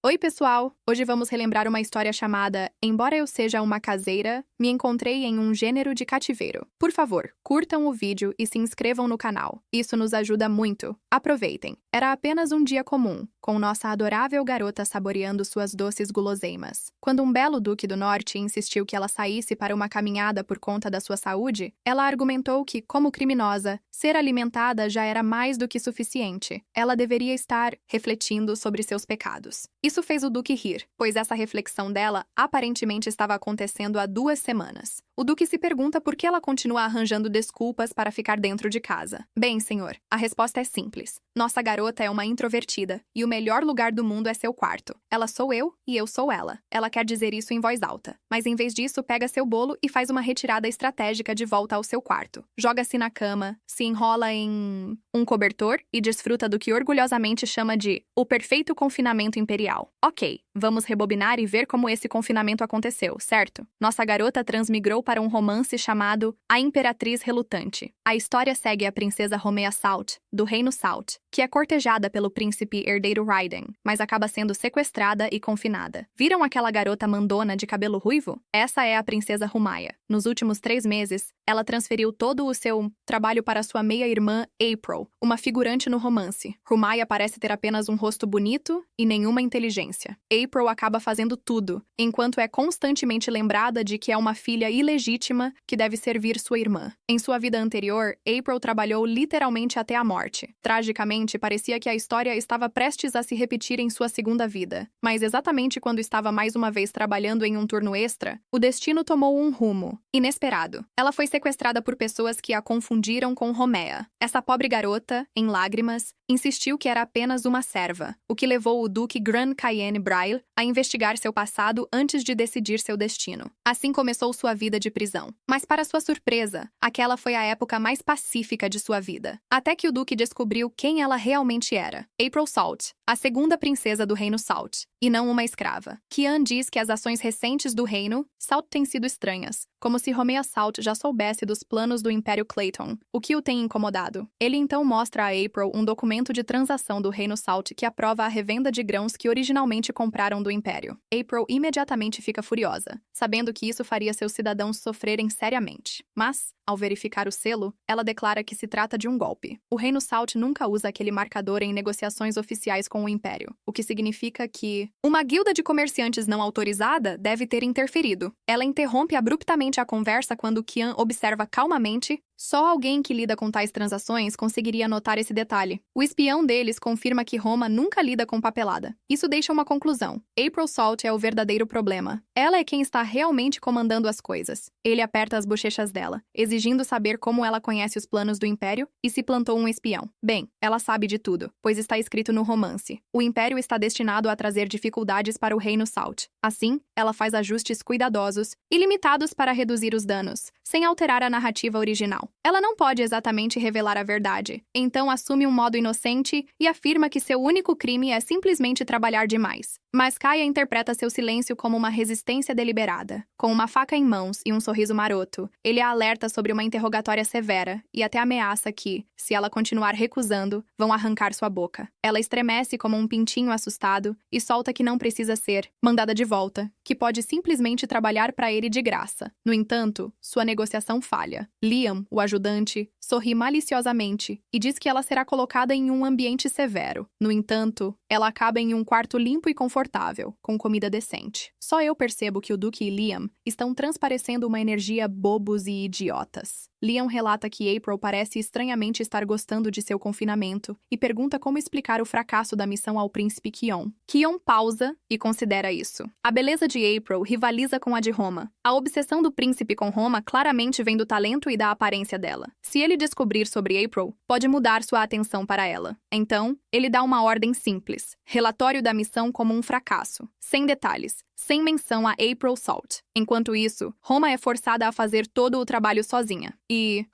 Oi, pessoal! Hoje vamos relembrar uma história chamada Embora eu seja uma caseira, me encontrei em um gênero de cativeiro. Por favor, curtam o vídeo e se inscrevam no canal. Isso nos ajuda muito. Aproveitem. Era apenas um dia comum, com nossa adorável garota saboreando suas doces guloseimas. Quando um belo duque do norte insistiu que ela saísse para uma caminhada por conta da sua saúde, ela argumentou que, como criminosa, ser alimentada já era mais do que suficiente. Ela deveria estar refletindo sobre seus pecados. Isso fez o Duque rir, pois essa reflexão dela aparentemente estava acontecendo há 2 semanas. O Duque se pergunta por que ela continua arranjando desculpas para ficar dentro de casa. Bem, senhor, a resposta é simples. Nossa garota é uma introvertida, e o melhor lugar do mundo é seu quarto. Ela sou eu e eu sou ela. Ela quer dizer isso em voz alta, mas em vez disso pega seu bolo e faz uma retirada estratégica de volta ao seu quarto. Joga-se na cama, se enrola em um cobertor e desfruta do que orgulhosamente chama de o perfeito confinamento imperial. Ok, vamos rebobinar e ver como esse confinamento aconteceu, certo? Nossa garota transmigrou para um romance chamado A Imperatriz Relutante. A história segue a princesa Romea Salt, do Reino Salt, que é cortejada pelo príncipe herdeiro Raiden, mas acaba sendo sequestrada e confinada. Viram aquela garota mandona de cabelo ruivo? Essa é a princesa Rumaya. Nos últimos 3 meses, ela transferiu todo o seu trabalho para sua meia-irmã April, uma figurante no romance. Rumaya parece ter apenas um rosto bonito e nenhuma inteligência. April acaba fazendo tudo, enquanto é constantemente lembrada de que é uma filha ilegítima que deve servir sua irmã. Em sua vida anterior, April trabalhou literalmente até a morte. Tragicamente, parecia que a história estava prestes a se repetir em sua segunda vida. Mas exatamente quando estava mais uma vez trabalhando em um turno extra, o destino tomou um rumo inesperado. Ela foi sequestrada por pessoas que a confundiram com Romea. Essa pobre garota, em lágrimas, insistiu que era apenas uma serva, o que levou o Duque Grand Cayenne Braille a investigar seu passado antes de decidir seu destino. Assim começou sua vida de prisão. Mas para sua surpresa, aquela foi a época mais pacífica de sua vida. Até que o Duque descobriu quem ela realmente era. April Salt, a segunda princesa do Reino Salt, e não uma escrava. Kian diz que as ações recentes do reino Salt têm sido estranhas, como se Romea Salt já soubesse dos planos do Império Clayton, o que o tem incomodado. Ele então mostra a April um documento de transação do Reino Salt que aprova a revenda de grãos que originalmente compraram do Império. April imediatamente fica furiosa, sabendo que isso faria seus cidadãos sofrerem seriamente. Mas, ao verificar o selo, ela declara que se trata de um golpe. O Reino Salt nunca usa aquele marcador em negociações oficiais com o Império, o que significa que uma guilda de comerciantes não autorizada deve ter interferido. Ela interrompe abruptamente a conversa quando Kian observa calmamente. Só alguém que lida com tais transações conseguiria notar esse detalhe. O espião deles confirma que Roma nunca lida com papelada. Isso deixa uma conclusão. April Salt é o verdadeiro problema. Ela é quem está realmente comandando as coisas. Ele aperta as bochechas dela, exigindo saber como ela conhece os planos do Império e se plantou um espião. Bem, ela sabe de tudo, pois está escrito no romance. O Império está destinado a trazer dificuldades para o Reino Salt. Assim, ela faz ajustes cuidadosos e limitados para reduzir os danos, sem alterar a narrativa original. Ela não pode exatamente revelar a verdade, então assume um modo inocente e afirma que seu único crime é simplesmente trabalhar demais. Mas Kaia interpreta seu silêncio como uma resistência deliberada. Com uma faca em mãos e um sorriso maroto, ele a alerta sobre uma interrogatória severa e até ameaça que, se ela continuar recusando, vão arrancar sua boca. Ela estremece como um pintinho assustado e solta que não precisa ser mandada de volta, que pode simplesmente trabalhar para ele de graça. No entanto, sua negociação falha. Liam, o ajudante, sorri maliciosamente e diz que ela será colocada em um ambiente severo. No entanto, ela acaba em um quarto limpo e confortável, com comida decente. Só eu percebo que o Duque e Liam estão transparecendo uma energia bobos e idiotas. Liam relata que April parece estranhamente estar gostando de seu confinamento e pergunta como explicar o fracasso da missão ao príncipe Kion. Kion pausa e considera isso. A beleza de April rivaliza com a de Roma. A obsessão do príncipe com Roma claramente vem do talento e da aparência dela. Se ele descobrir sobre April, pode mudar sua atenção para ela. Então, ele dá uma ordem simples. Relatório da missão como um fracasso. Sem detalhes. sem menção a April Salt. Enquanto isso, Roma é forçada a fazer todo o trabalho sozinha. E,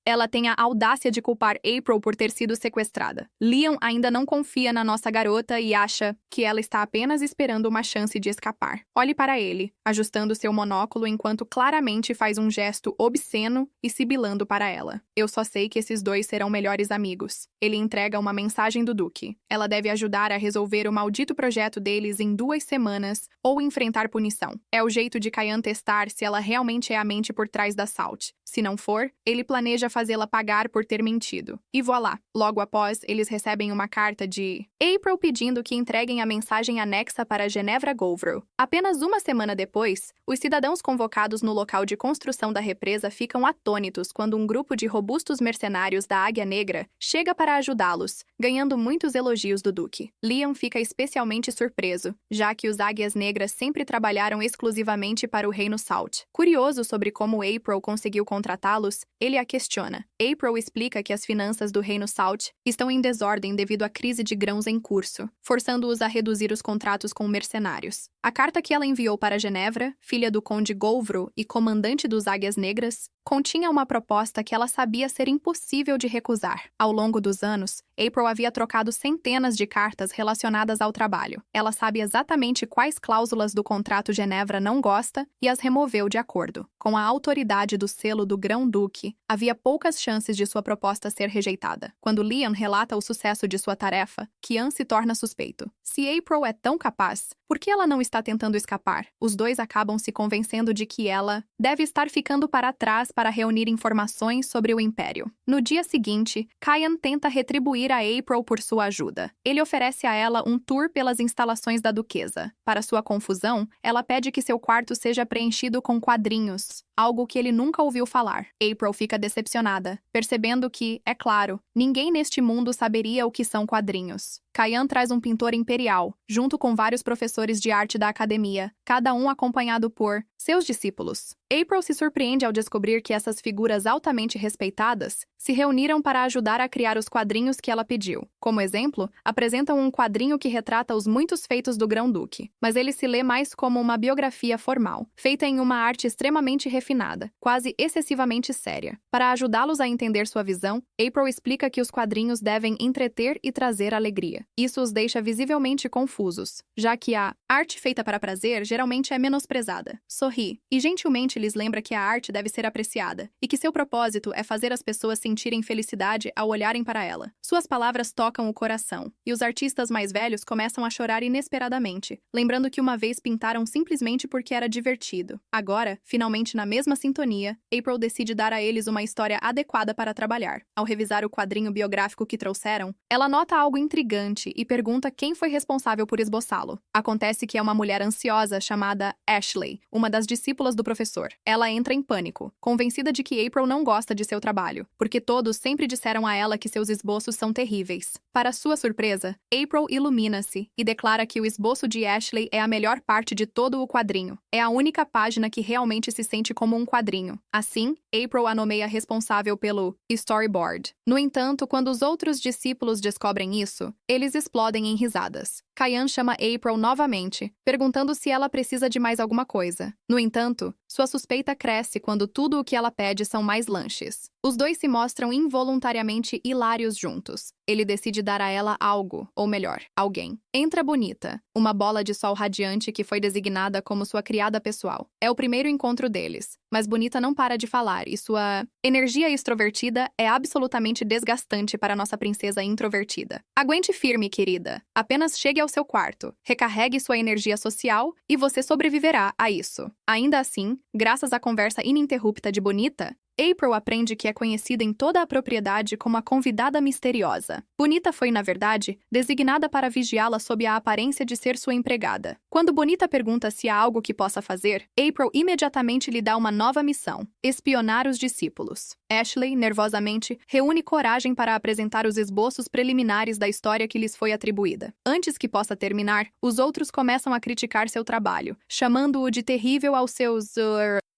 ela tem a audácia de culpar April por ter sido sequestrada. Leon ainda não confia na nossa garota e acha que ela está apenas esperando uma chance de escapar. Olhe para ele, ajustando seu monóculo enquanto claramente faz um gesto obsceno e sibilando para ela. Eu só sei que esses dois serão melhores amigos. Ele entrega uma mensagem do Duque. Ela deve ajudar a resolver o maldito projeto deles em 2 semanas ou enfrentar punição. É o jeito de Caian testar se ela realmente é a mente por trás da Salt. Se não for, ele planeja fazê-la pagar por ter mentido. E voilá! Logo após, eles recebem uma carta de April pedindo que entreguem a mensagem anexa para Ginevra Govro. Apenas uma semana depois, os cidadãos convocados no local de construção da represa ficam atônitos quando um grupo de robustos mercenários da Águia Negra chega para ajudá-los, ganhando muitos elogios do Duque. Leon fica especialmente surpreso, já que os Águias Negras sempre trabalharam exclusivamente para o Reino Salt. Curioso sobre como April conseguiu contratá-los, ele a questiona. April explica que as finanças do Reino Salt estão em desordem devido à crise de grãos em curso, forçando-os a reduzir os contratos com mercenários. A carta que ela enviou para Ginevra, filha do Conde Govro e comandante dos Águias Negras, continha uma proposta que ela sabia ser impossível de recusar. Ao longo dos anos, April havia trocado centenas de cartas relacionadas ao trabalho. Ela sabe exatamente quais cláusulas do contrato Ginevra não gosta e as removeu de acordo. Com a autoridade do selo do Grão-Duque, havia poucas chances de sua proposta ser rejeitada. Quando Leon relata o sucesso de sua tarefa, Kian se torna suspeito. Se April é tão capaz, por que ela não está tentando escapar? Os dois acabam se convencendo de que ela deve estar ficando para trás para reunir informações sobre o Império. No dia seguinte, Caian tenta retribuir a April por sua ajuda. Ele oferece a ela um tour pelas instalações da duquesa. Para sua confusão, ela pede que seu quarto seja preenchido com quadrinhos, algo que ele nunca ouviu falar. April fica decepcionada, percebendo que, é claro, ninguém neste mundo saberia o que são quadrinhos. Caian traz um pintor imperial, junto com vários professores de arte da academia, cada um acompanhado por seus discípulos. April se surpreende ao descobrir que essas figuras altamente respeitadas se reuniram para ajudar a criar os quadrinhos que ela pediu. Como exemplo, apresentam um quadrinho que retrata os muitos feitos do Grão-Duque, mas ele se lê mais como uma biografia formal, feita em uma arte extremamente refinada, quase excessivamente séria. Para ajudá-los a entender sua visão, April explica que os quadrinhos devem entreter e trazer alegria. Isso os deixa visivelmente confusos, já que a arte feita para prazer geralmente é menosprezada. Sorri e gentilmente lhes lembra que a arte deve ser apreciada e que seu propósito é fazer as pessoas sentirem felicidade ao olharem para ela. Suas palavras tocam o coração, e os artistas mais velhos começam a chorar inesperadamente, lembrando que uma vez pintaram simplesmente porque era divertido. Agora, finalmente na mesma sintonia, April decide dar a eles uma história adequada para trabalhar. Ao revisar o quadrinho biográfico que trouxeram, ela nota algo intrigante e pergunta quem foi responsável por esboçá-lo. Acontece que é uma mulher ansiosa chamada Ashley, uma das discípulas do professor. Ela entra em pânico, convencida de que April não gosta de seu trabalho, porque todos sempre disseram a ela que seus esboços são terríveis. Para sua surpresa, April ilumina-se e declara que o esboço de Ashley é a melhor parte de todo o quadrinho. É a única página que realmente se sente como um quadrinho. Assim, April a nomeia responsável pelo storyboard. No entanto, quando os outros discípulos descobrem isso, eles explodem em risadas. Caian chama April novamente, perguntando se ela precisa de mais alguma coisa. No entanto, sua suspeita cresce quando tudo o que ela pede são mais lanches. Os dois se mostram involuntariamente hilários juntos. Ele decide dar a ela algo, ou melhor, alguém. Entra Bonita, uma bola de sol radiante que foi designada como sua criada pessoal. É o primeiro encontro deles, mas Bonita não para de falar e sua energia extrovertida é absolutamente desgastante para nossa princesa introvertida. Aguente firme, querida. Apenas chegue ao seu quarto, recarregue sua energia social e você sobreviverá a isso. Ainda assim, graças à conversa ininterrupta de Bonita, April aprende que é conhecida em toda a propriedade como a convidada misteriosa. Bonita foi, na verdade, designada para vigiá-la sob a aparência de ser sua empregada. Quando Bonita pergunta se há algo que possa fazer, April imediatamente lhe dá uma nova missão: espionar os discípulos. Ashley, nervosamente, reúne coragem para apresentar os esboços preliminares da história que lhes foi atribuída. Antes que possa terminar, os outros começam a criticar seu trabalho, chamando-o de terrível aos seus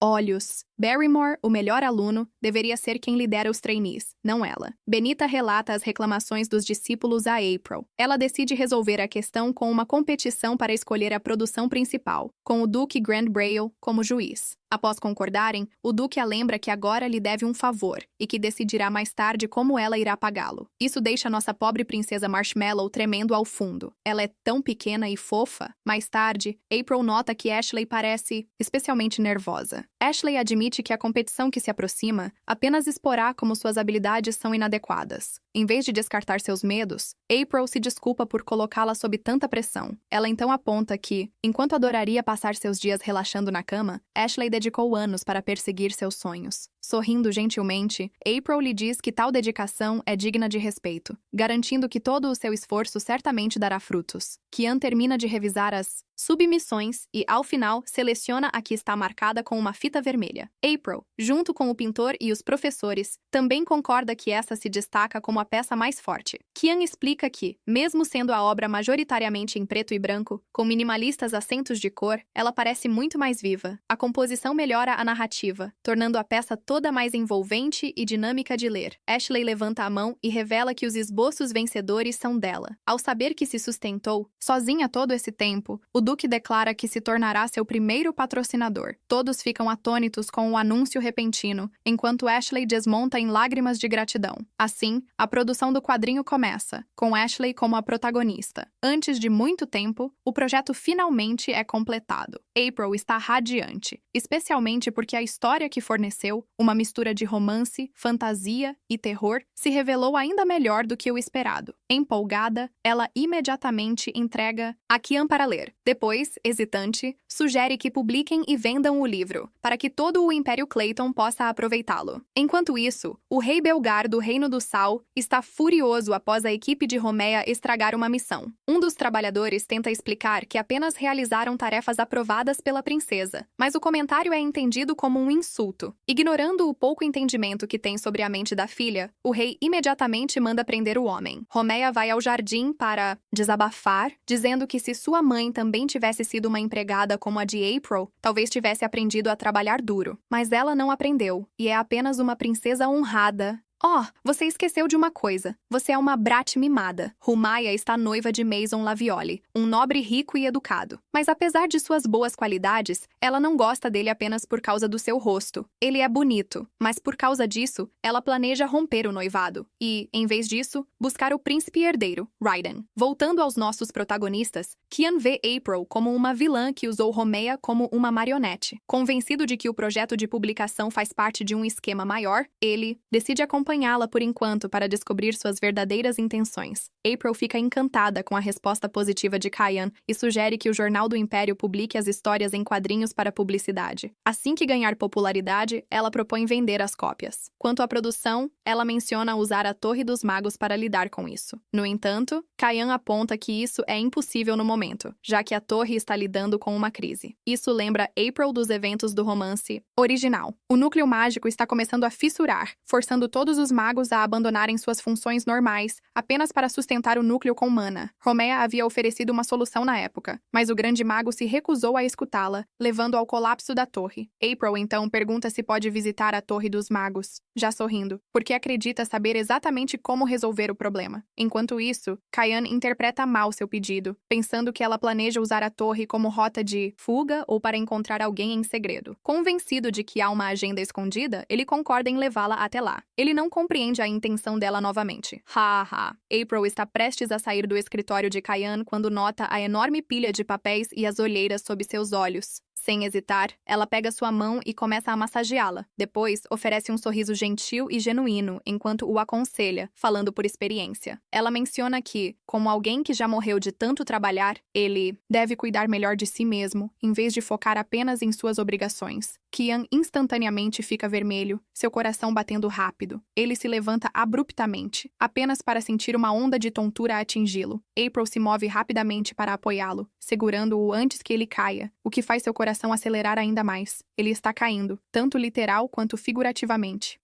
Olhos. Barrymore, o melhor aluno, deveria ser quem lidera os trainees, não ela. Benita relata as reclamações dos discípulos a April. Ela decide resolver a questão com uma competição para escolher a produção principal, com o Duque Grand Braille como juiz. Após concordarem, o Duque a lembra que agora lhe deve um favor e que decidirá mais tarde como ela irá pagá-lo. Isso deixa nossa pobre princesa Marshmallow tremendo ao fundo. Ela é tão pequena e fofa. Mais tarde, April nota que Ashley parece especialmente nervosa. Ashley admite que a competição que se aproxima apenas exporá como suas habilidades são inadequadas. Em vez de descartar seus medos, April se desculpa por colocá-la sob tanta pressão. Ela então aponta que, enquanto adoraria passar seus dias relaxando na cama, Ashley dedicou anos para perseguir seus sonhos. Sorrindo gentilmente, April lhe diz que tal dedicação é digna de respeito, garantindo que todo o seu esforço certamente dará frutos. Kian termina de revisar as submissões e, ao final, seleciona a que está marcada com uma fita vermelha. April, junto com o pintor e os professores, também concorda que essa se destaca como a peça mais forte. Kian explica que, mesmo sendo a obra majoritariamente em preto e branco, com minimalistas acentos de cor, ela parece muito mais viva. A composição melhora a narrativa, tornando a peça toda mais envolvente e dinâmica de ler. Ashley levanta a mão e revela que os esboços vencedores são dela. Ao saber que se sustentou, sozinha todo esse tempo, o Duque declara que se tornará seu primeiro patrocinador. Todos ficam atônitos com o anúncio repentino, enquanto Ashley desmonta em lágrimas de gratidão. Assim, a produção do quadrinho começa, com Ashley como a protagonista. Antes de muito tempo, o projeto finalmente é completado. April está radiante, especialmente porque a história que forneceu, uma mistura de romance, fantasia e terror, se revelou ainda melhor do que o esperado. Empolgada, ela imediatamente entrega a Kian para ler. Depois, hesitante, sugere que publiquem e vendam o livro, para que todo o Império Clayton possa aproveitá-lo. Enquanto isso, o rei Belgar do Reino do Sal está furioso após a equipe de Romeia estragar uma missão. Um dos trabalhadores tenta explicar que apenas realizaram tarefas aprovadas pela princesa, mas o comentário é entendido como um insulto. Ignorando o pouco entendimento que tem sobre a mente da filha, o rei imediatamente manda prender o homem. Romeia vai ao jardim para desabafar, dizendo que se sua mãe também tivesse sido uma empregada como a de April, talvez tivesse aprendido a trabalhar duro. Mas ela não aprendeu, e é apenas uma princesa honrada. Oh, você esqueceu de uma coisa. Você é uma brat mimada. Rumaya está noiva de Mason Lavioli, um nobre rico e educado. Mas apesar de suas boas qualidades, ela não gosta dele apenas por causa do seu rosto. Ele é bonito, mas por causa disso, ela planeja romper o noivado e, em vez disso, buscar o príncipe herdeiro, Raiden. Voltando aos nossos protagonistas, Kian vê April como uma vilã que usou Romeia como uma marionete. Convencido de que o projeto de publicação faz parte de um esquema maior, ele decide acompanhá-la por enquanto para descobrir suas verdadeiras intenções. April fica encantada com a resposta positiva de Kian e sugere que o Jornal do Império publique as histórias em quadrinhos para publicidade. Assim que ganhar popularidade, ela propõe vender as cópias. Quanto à produção, ela menciona usar a Torre dos Magos para lidar com isso. No entanto, Kian aponta que isso é impossível no momento, já que a torre está lidando com uma crise. Isso lembra April dos eventos do romance original. O núcleo mágico está começando a fissurar, forçando todos os magos a abandonarem suas funções normais apenas para sustentar o núcleo com mana. Romeia havia oferecido uma solução na época, mas o grande mago se recusou a escutá-la, levando ao colapso da torre. April então pergunta se pode visitar a Torre dos Magos, já sorrindo, porque acredita saber exatamente como resolver o problema. Enquanto isso, Kian interpreta mal seu pedido, pensando que ela planeja usar a torre como rota de fuga ou para encontrar alguém em segredo. Convencido de que há uma agenda escondida, ele concorda em levá-la até lá. Ele não compreende a intenção dela novamente. April está prestes a sair do escritório de Kian quando nota a enorme pilha de papéis e as olheiras sob seus olhos. Sem hesitar, ela pega sua mão e começa a massageá-la. Depois, oferece um sorriso gentil e genuíno enquanto o aconselha, falando por experiência. Ela menciona que, como alguém que já morreu de tanto trabalhar, ele deve cuidar melhor de si mesmo, em vez de focar apenas em suas obrigações. Kian instantaneamente fica vermelho, seu coração batendo rápido. Ele se levanta abruptamente, apenas para sentir uma onda de tontura atingi-lo. April se move rapidamente para apoiá-lo, segurando-o antes que ele caia, o que faz seu coração acelerar ainda mais. Ele está caindo, tanto literal quanto figurativamente.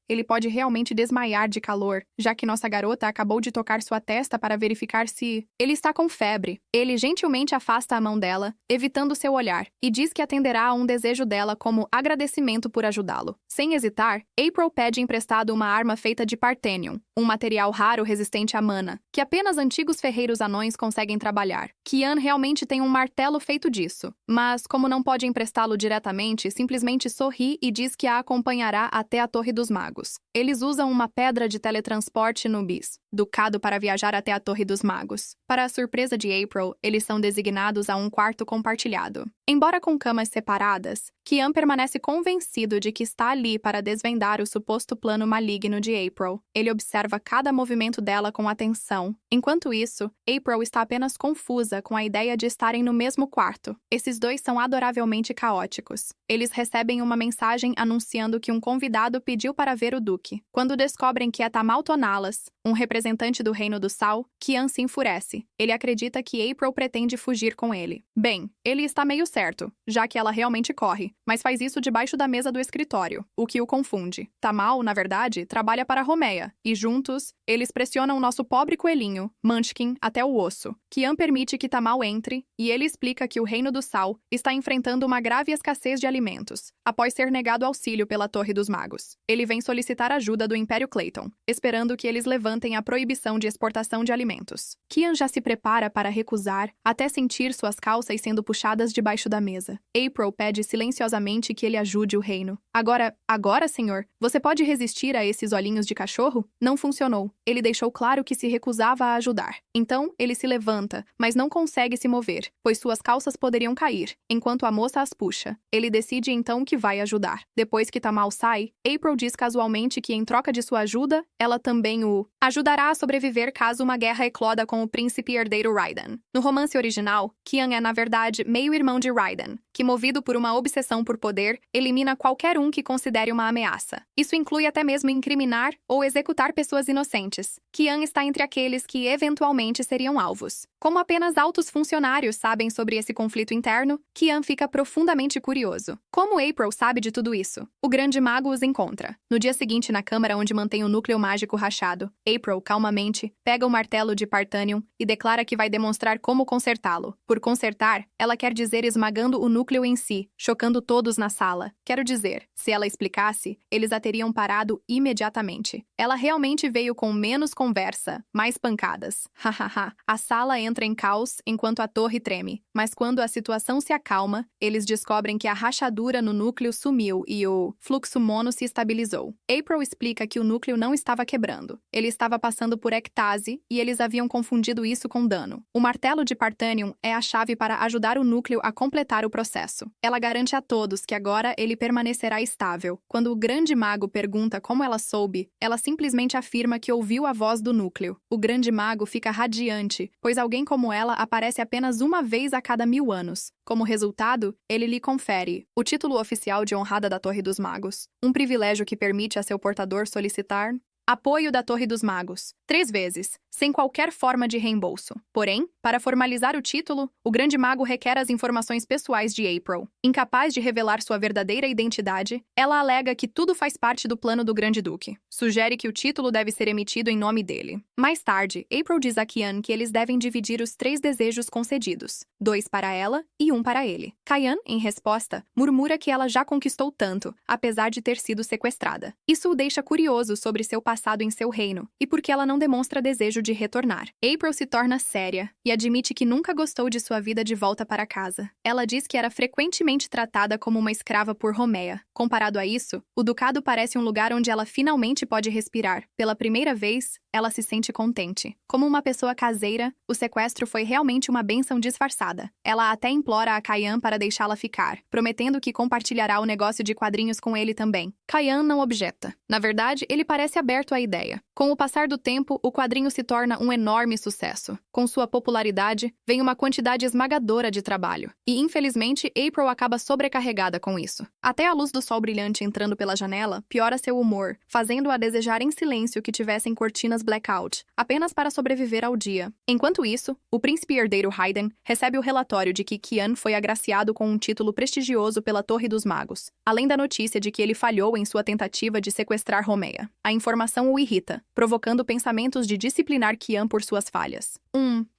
Ele pode realmente desmaiar de calor, já que nossa garota acabou de tocar sua testa para verificar se ele está com febre. Ele gentilmente afasta a mão dela, evitando seu olhar, e diz que atenderá a um desejo dela ela como agradecimento por ajudá-lo. Sem hesitar, April pede emprestado uma arma feita de Parthenium, um material raro resistente à mana, que apenas antigos ferreiros anões conseguem trabalhar. Kian realmente tem um martelo feito disso, mas como não pode emprestá-lo diretamente, simplesmente sorri e diz que a acompanhará até a Torre dos Magos. Eles usam uma pedra de teletransporte Nubis, ducado para viajar até a Torre dos Magos. Para a surpresa de April, eles são designados a um quarto compartilhado. Embora com camas separadas, Kian permanece convencido de que está ali para desvendar o suposto plano maligno de April. Ele observa cada movimento dela com atenção. Enquanto isso, April está apenas confusa com a ideia de estarem no mesmo quarto. Esses dois são adoravelmente caóticos. Eles recebem uma mensagem anunciando que um convidado pediu para ver o Duque. Quando descobrem que é Tamal Tonalas, um representante do Reino do Sal, Kian se enfurece. Ele acredita que April pretende fugir com ele. Bem, ele está meio certo, já que ela realmente corre, mas faz isso debaixo da mesa do escritório, o que o confunde. Tamal, na verdade, trabalha para Romeia, e juntos, eles pressionam nosso pobre coelhinho, Munchkin, até o osso. Kian permite que Tamal entre, e ele explica que o Reino do Sal está enfrentando uma grave escassez de alimentos, após ser negado auxílio pela Torre dos Magos. Ele vem solicitar ajuda do Império Clayton, esperando que eles levantem a proibição de exportação de alimentos. Kian já se prepara para recusar, até sentir suas calças sendo puxadas debaixo da mesa. April pede silenciosamente que ele ajude o reino. Agora, senhor, você pode resistir a esses olhinhos de cachorro? Não funcionou. Ele deixou claro que se recusava a ajudar. Então, ele se levanta, mas não consegue se mover, pois suas calças poderiam cair, enquanto a moça as puxa. Ele decide então que vai ajudar. Depois que Tamal sai, April diz casualmente que em troca de sua ajuda, ela também o ajudará a sobreviver caso uma guerra ecloda com o príncipe herdeiro Raiden. No romance original, Kian é na verdade meio-irmão de Raiden, que movido por uma obsessão por poder, elimina qualquer um que considere uma ameaça. Isso inclui até mesmo incriminar ou executar pessoas inocentes. Kian está entre aqueles que eventualmente seriam alvos. Como apenas altos funcionários sabem sobre esse conflito interno, Kian fica profundamente curioso. Como April sabe de tudo isso? O grande mago os encontra. No dia seguinte, na câmara onde mantém o núcleo mágico rachado, April, calmamente, pega o martelo de Parthenium e declara que vai demonstrar como consertá-lo. Por consertar, ela quer dizer esmagando o núcleo em si, chocando todos na sala. Quero dizer, se ela explicasse, eles a teriam parado imediatamente. Ela realmente veio com menos conversa, mais pancadas. Hahaha. A sala entra em caos enquanto a torre treme, mas quando a situação se acalma, eles descobrem que a rachadura no núcleo sumiu e o fluxo mono se estabilizou. April explica que o núcleo não estava quebrando. Ele estava passando por ectase e eles haviam confundido isso com dano. O martelo de Parthenium é a chave para ajudar o núcleo a completar o processo. Ela garante a todos que agora ele permanecerá estável. Quando o grande mago pergunta como ela soube, ela simplesmente afirma que ouviu a voz do núcleo. O grande mago fica radiante, pois alguém como ela aparece apenas uma vez a cada 1000 anos. Como resultado, ele lhe confere o título oficial de honrada da Torre dos Magos, um privilégio que permite a seu portador solicitar apoio da Torre dos Magos, 3 vezes, sem qualquer forma de reembolso. Porém, para formalizar o título, o grande mago requer as informações pessoais de April. Incapaz de revelar sua verdadeira identidade, ela alega que tudo faz parte do plano do Grande Duque. Sugere que o título deve ser emitido em nome dele. Mais tarde, April diz a Kian que eles devem dividir os 3 desejos concedidos, 2 para ela e 1 para ele. Kian, em resposta, murmura que ela já conquistou tanto, apesar de ter sido sequestrada. Isso o deixa curioso sobre seu passado em seu reino, e porque ela não demonstra desejo de retornar. April se torna séria e admite que nunca gostou de sua vida de volta para casa. Ela diz que era frequentemente tratada como uma escrava por Romeia. Comparado a isso, o ducado parece um lugar onde ela finalmente pode respirar. Pela primeira vez, ela se sente contente. Como uma pessoa caseira, o sequestro foi realmente uma bênção disfarçada. Ela até implora a Kian para deixá-la ficar, prometendo que compartilhará o negócio de quadrinhos com ele também. Kian não objeta. Na verdade, ele parece aberto à ideia. Com o passar do tempo, o quadrinho se torna um enorme sucesso. Com sua popularidade, vem uma quantidade esmagadora de trabalho. E, infelizmente, April acaba sobrecarregada com isso. Até a luz do sol brilhante entrando pela janela piora seu humor, fazendo-a desejar em silêncio que tivessem cortinas blackout, apenas para sobreviver ao dia. Enquanto isso, o príncipe herdeiro Raiden recebe o relatório de que Kian foi agraciado com um título prestigioso pela Torre dos Magos, além da notícia de que ele falhou em sua tentativa de sequestrar Romeia. A informação o irrita, provocando pensamentos de disciplinar Kian por suas falhas.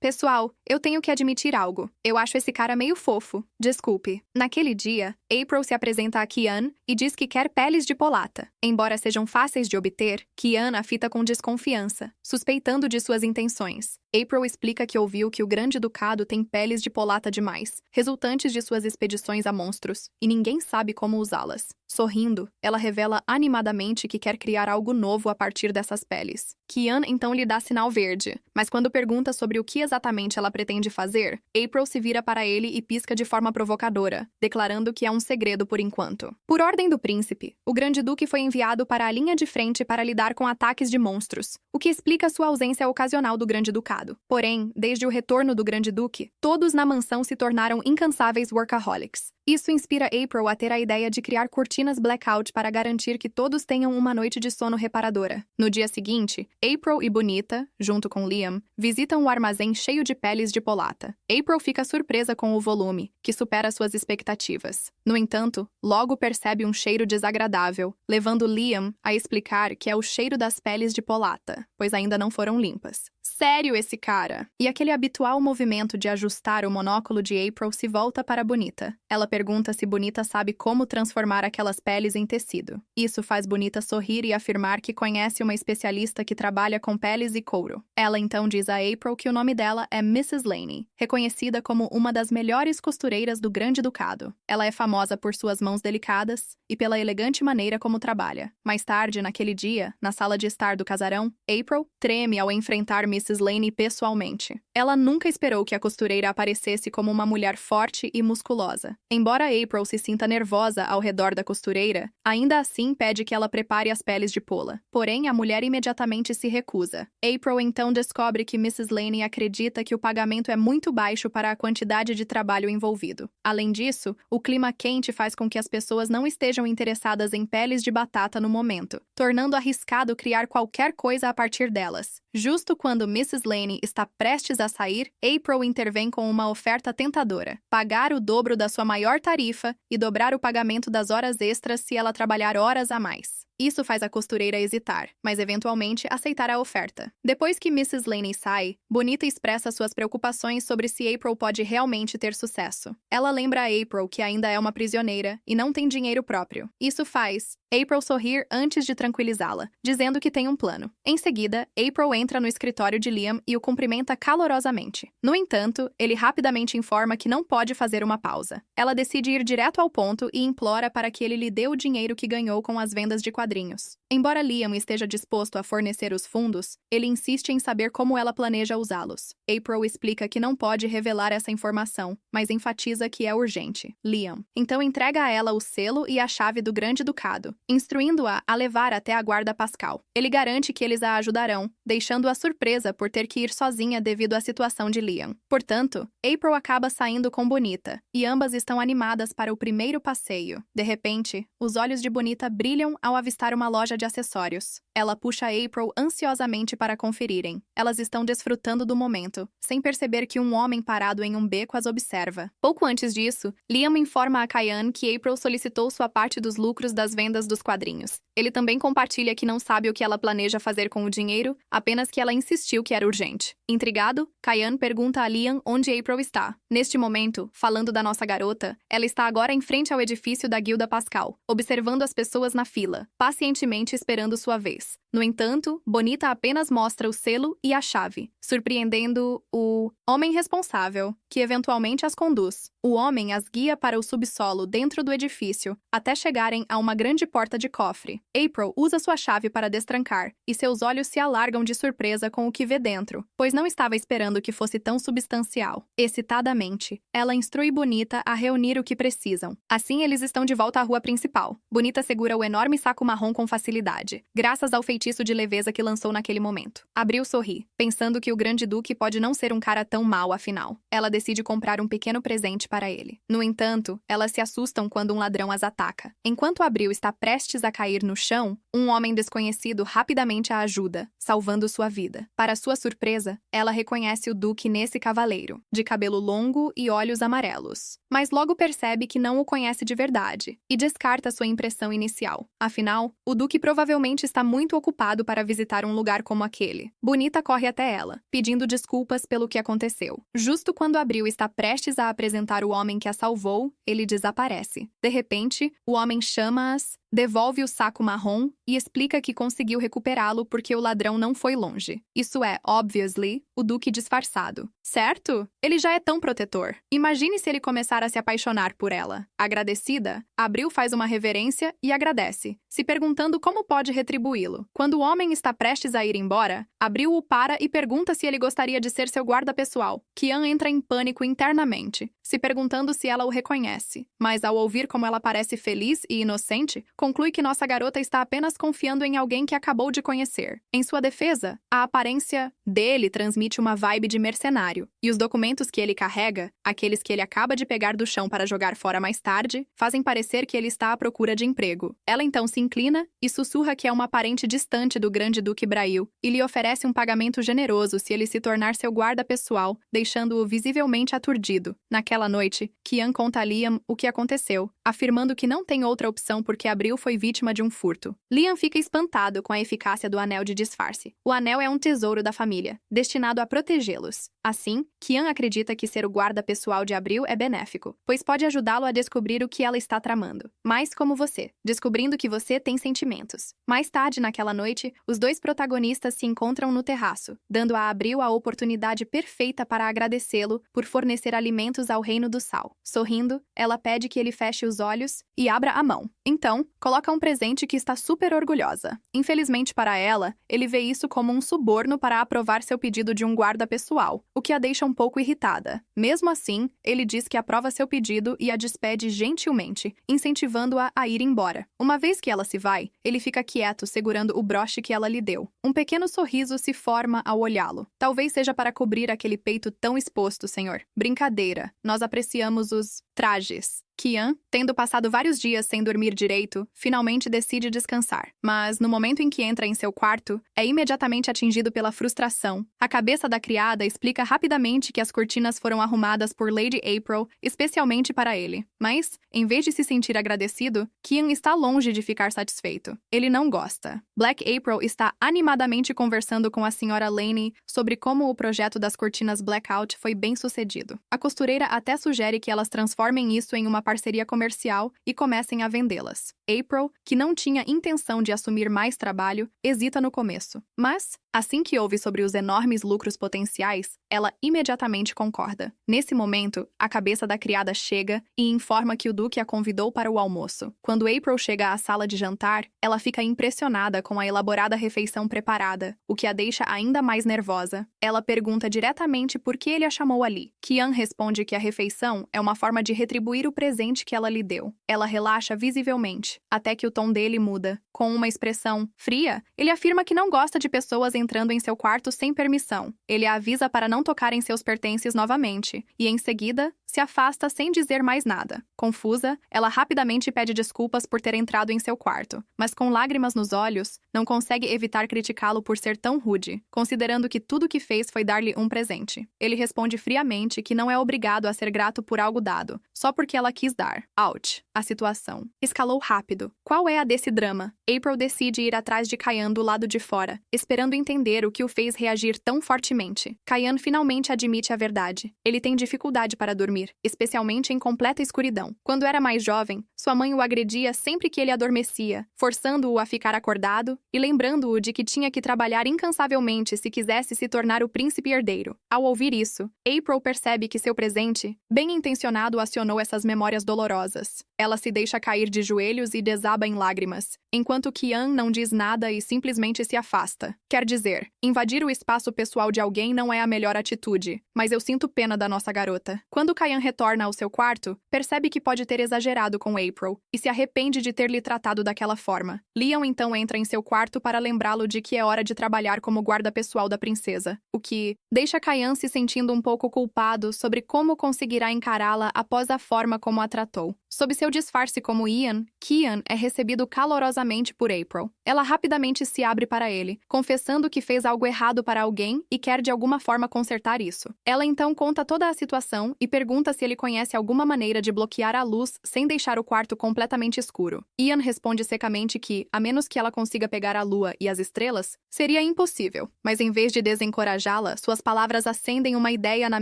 Pessoal, eu tenho que admitir algo. Eu acho esse cara meio fofo. Desculpe. Naquele dia, April se apresenta a Kian e diz que quer peles de polata. Embora sejam fáceis de obter, Kian a fita com desconfiança, suspeitando de suas intenções. April explica que ouviu que o Grande Ducado tem peles de polata demais, resultantes de suas expedições a monstros, e ninguém sabe como usá-las. Sorrindo, ela revela animadamente que quer criar algo novo a partir dessas peles. Kian então lhe dá sinal verde, mas quando pergunta sobre o que exatamente ela pretende fazer, April se vira para ele e pisca de forma provocadora, declarando que é um segredo por enquanto. Por ordem do príncipe, o Grande Duque foi enviado para a linha de frente para lidar com ataques de monstros, o que explica sua ausência ocasional do Grande Ducado. Porém, desde o retorno do Grande Duque, todos na mansão se tornaram incansáveis workaholics. Isso inspira April a ter a ideia de criar cortinas blackout para garantir que todos tenham uma noite de sono reparadora. No dia seguinte, April e Bonita, junto com Liam, visitam o armazém cheio de peles de polata. April fica surpresa com o volume, que supera suas expectativas. No entanto, logo percebe um cheiro desagradável, levando Liam a explicar que é o cheiro das peles de polata, pois ainda não foram limpas. Sério esse cara! E aquele habitual movimento de ajustar o monóculo de April se volta para Bonita. Ela pergunta se Bonita sabe como transformar aquelas peles em tecido. Isso faz Bonita sorrir e afirmar que conhece uma especialista que trabalha com peles e couro. Ela então diz a April que o nome dela é Mrs. Laney, reconhecida como uma das melhores costureiras do Grande Ducado. Ela é famosa por suas mãos delicadas e pela elegante maneira como trabalha. Mais tarde, naquele dia, na sala de estar do casarão, April treme ao enfrentar Mrs. Laney pessoalmente. Ela nunca esperou que a costureira aparecesse como uma mulher forte e musculosa. Embora April se sinta nervosa ao redor da costureira, ainda assim pede que ela prepare as peles de pola. Porém, a mulher imediatamente se recusa. April então descobre que Mrs. Laney acredita que o pagamento é muito baixo para a quantidade de trabalho envolvido. Além disso, o clima quente faz com que as pessoas não estejam interessadas em peles de batata no momento, tornando arriscado criar qualquer coisa a partir delas. Justo quando Mrs. Laney está prestes a sair, April intervém com uma oferta tentadora: pagar o dobro da sua maior tarifa e dobrar o pagamento das horas extras se ela trabalhar horas a mais. Isso faz a costureira hesitar, mas eventualmente aceitar a oferta. Depois que Mrs. Laney sai, Bonita expressa suas preocupações sobre se April pode realmente ter sucesso. Ela lembra a April que ainda é uma prisioneira e não tem dinheiro próprio. Isso faz April sorrir antes de tranquilizá-la, dizendo que tem um plano. Em seguida, April entra no escritório de Liam e o cumprimenta calorosamente. No entanto, ele rapidamente informa que não pode fazer uma pausa. Ela decide ir direto ao ponto e implora para que ele lhe dê o dinheiro que ganhou com as vendas de quadrinhos. Embora Liam esteja disposto a fornecer os fundos, ele insiste em saber como ela planeja usá-los. April explica que não pode revelar essa informação, mas enfatiza que é urgente. Liam então entrega a ela o selo e a chave do Grande Ducado, instruindo-a a levar até a guarda pascal. Ele garante que eles a ajudarão, deixando-a surpresa por ter que ir sozinha devido à situação de Liam. Portanto, April acaba saindo com Bonita, e ambas estão animadas para o primeiro passeio. De repente, os olhos de Bonita brilham ao avistar uma loja de acessórios. Ela puxa April ansiosamente para conferirem. Elas estão desfrutando do momento, sem perceber que um homem parado em um beco as observa. Pouco antes disso, Liam informa a Kian que April solicitou sua parte dos lucros das vendas dos quadrinhos. Ele também compartilha que não sabe o que ela planeja fazer com o dinheiro, apenas que ela insistiu que era urgente. Intrigado, Kian pergunta a Liam onde April está. Neste momento, falando da nossa garota, ela está agora em frente ao edifício da Guilda Pascal, observando as pessoas na fila, pacientemente esperando sua vez. No entanto, Bonita apenas mostra o selo e a chave, surpreendendo o homem responsável, que eventualmente as conduz. O homem as guia para o subsolo dentro do edifício, até chegarem a uma grande porta de cofre. April usa sua chave para destrancar, e seus olhos se alargam de surpresa com o que vê dentro, pois não estava esperando que fosse tão substancial. Excitadamente, ela instrui Bonita a reunir o que precisam. Assim, eles estão de volta à rua principal. Bonita segura o enorme saco marrom com facilidade, graças ao feitiço de leveza que lançou naquele momento. Abril sorri, pensando que o Grande Duque pode não ser um cara tão mau afinal. Ela decide comprar um pequeno presente para ele. No entanto, elas se assustam quando um ladrão as ataca. Enquanto Abril está prestes a cair no chão, um homem desconhecido rapidamente a ajuda, salvando sua vida. Para sua surpresa, ela reconhece o Duque nesse cavaleiro, de cabelo longo e olhos amarelos. Mas logo percebe que não o conhece de verdade, e descarta sua impressão inicial. Afinal, o Duque provavelmente está muito muito ocupado para visitar um lugar como aquele. Bonita corre até ela, pedindo desculpas pelo que aconteceu. Justo quando Abril está prestes a apresentar o homem que a salvou, ele desaparece. De repente, o homem chama-as, devolve o saco marrom e explica que conseguiu recuperá-lo porque o ladrão não foi longe. Isso é, obviously, o Duque disfarçado. Certo? Ele já é tão protetor. Imagine se ele começar a se apaixonar por ela. Agradecida, Abril faz uma reverência e agradece, se perguntando como pode retribuí-lo. Quando o homem está prestes a ir embora, Abril o para e pergunta se ele gostaria de ser seu guarda pessoal. Kian entra em pânico internamente, se perguntando se ela o reconhece. Mas ao ouvir como ela parece feliz e inocente, conclui que nossa garota está apenas confiando em alguém que acabou de conhecer. Em sua defesa, a aparência dele transmite uma vibe de mercenário, e os documentos que ele carrega, aqueles que ele acaba de pegar do chão para jogar fora mais tarde, fazem parecer que ele está à procura de emprego. Ela então se inclina e sussurra que é uma parente distante do grande duque Brail e lhe oferece um pagamento generoso se ele se tornar seu guarda pessoal, deixando-o visivelmente aturdido. Naquela noite, Kian conta a Liam o que aconteceu, afirmando que não tem outra opção porque Abril foi vítima de um furto. Liam fica espantado com a eficácia do anel de disfarce. O anel é um tesouro da família, destinado a protegê-los. Assim, Kian acredita que ser o guarda pessoal de Abril é benéfico, pois pode ajudá-lo a descobrir o que ela está tramando. Mais como você, descobrindo que você tem sentimentos. Mais tarde naquela noite, os dois protagonistas se encontram no terraço, dando a Abril a oportunidade perfeita para agradecê-lo por fornecer alimentos ao Reino do Sal. Sorrindo, ela pede que ele feche os olhos e abra a mão. Então, coloca um presente que está super orgulhosa. Infelizmente para ela, ele vê isso como um suborno para aprovar seu pedido de um guarda pessoal, o que a deixa um pouco irritada. Mesmo assim, ele diz que aprova seu pedido e a despede gentilmente, incentivando-a a ir embora. Uma vez que ela se vai, ele fica quieto segurando o broche que ela lhe deu. Um pequeno sorriso se forma ao olhá-lo. Talvez seja para cobrir aquele peito tão exposto, senhor. Brincadeira. Nós apreciamos os trajes. Kian, tendo passado vários dias sem dormir direito, finalmente decide descansar. Mas, no momento em que entra em seu quarto, é imediatamente atingido pela frustração. A cabeça da criada explica rapidamente que as cortinas foram arrumadas por Lady April especialmente para ele. Mas, em vez de se sentir agradecido, Kian está longe de ficar satisfeito. Ele não gosta. Black April está animadamente conversando com a senhora Laney sobre como o projeto das cortinas blackout foi bem sucedido. A costureira até sugere que elas transformem isso em uma parceria comercial e comecem a vendê-las. April, que não tinha intenção de assumir mais trabalho, hesita no começo. Mas, assim que ouve sobre os enormes lucros potenciais, ela imediatamente concorda. Nesse momento, a cabeça da criada chega e informa que o Duque a convidou para o almoço. Quando April chega à sala de jantar, ela fica impressionada com a elaborada refeição preparada, o que a deixa ainda mais nervosa. Ela pergunta diretamente por que ele a chamou ali. Kian responde que a refeição é uma forma de retribuir o presente que ela lhe deu. Ela relaxa visivelmente, até que o tom dele muda. Com uma expressão fria, ele afirma que não gosta de pessoas entrando em seu quarto sem permissão. Ele a avisa para não tocar em seus pertences novamente, e em seguida, se afasta sem dizer mais nada. Confusa, ela rapidamente pede desculpas por ter entrado em seu quarto, mas com lágrimas nos olhos, não consegue evitar criticá-lo por ser tão rude, considerando que tudo o que fez foi dar-lhe um presente. Ele responde friamente que não é obrigado a ser grato por algo dado, só porque ela quis dar. Ouch! A situação escalou rápido. Qual é a desse drama? April decide ir atrás de Kian do lado de fora, esperando entender o que o fez reagir tão fortemente. Kian finalmente admite a verdade. Ele tem dificuldade para dormir, especialmente em completa escuridão. Quando era mais jovem, sua mãe o agredia sempre que ele adormecia, forçando-o a ficar acordado e lembrando-o de que tinha que trabalhar incansavelmente se quisesse se tornar o príncipe herdeiro. Ao ouvir isso, April percebe que seu presente, bem intencionado, acionou essas memórias dolorosas. Ela se deixa cair de joelhos e desaba em lágrimas, enquanto Kian não diz nada e simplesmente se afasta. Quer dizer, invadir o espaço pessoal de alguém não é a melhor atitude, mas eu sinto pena da nossa garota. Quando Kian retorna ao seu quarto, percebe que pode ter exagerado com April e se arrepende de ter lhe tratado daquela forma. Leon então entra em seu quarto para lembrá-lo de que é hora de trabalhar como guarda pessoal da princesa, o que deixa Kian se sentindo um pouco culpado sobre como conseguirá encará-la após a forma como a tratou. Sob seu disfarce como Ian, Kian é recebido calorosamente por April. Ela rapidamente se abre para ele, confessando que fez algo errado para alguém e quer de alguma forma consertar isso. Ela então conta toda a situação e pergunta pergunta se ele conhece alguma maneira de bloquear a luz sem deixar o quarto completamente escuro. Ian responde secamente que, a menos que ela consiga pegar a lua e as estrelas, seria impossível. Mas em vez de desencorajá-la, suas palavras acendem uma ideia na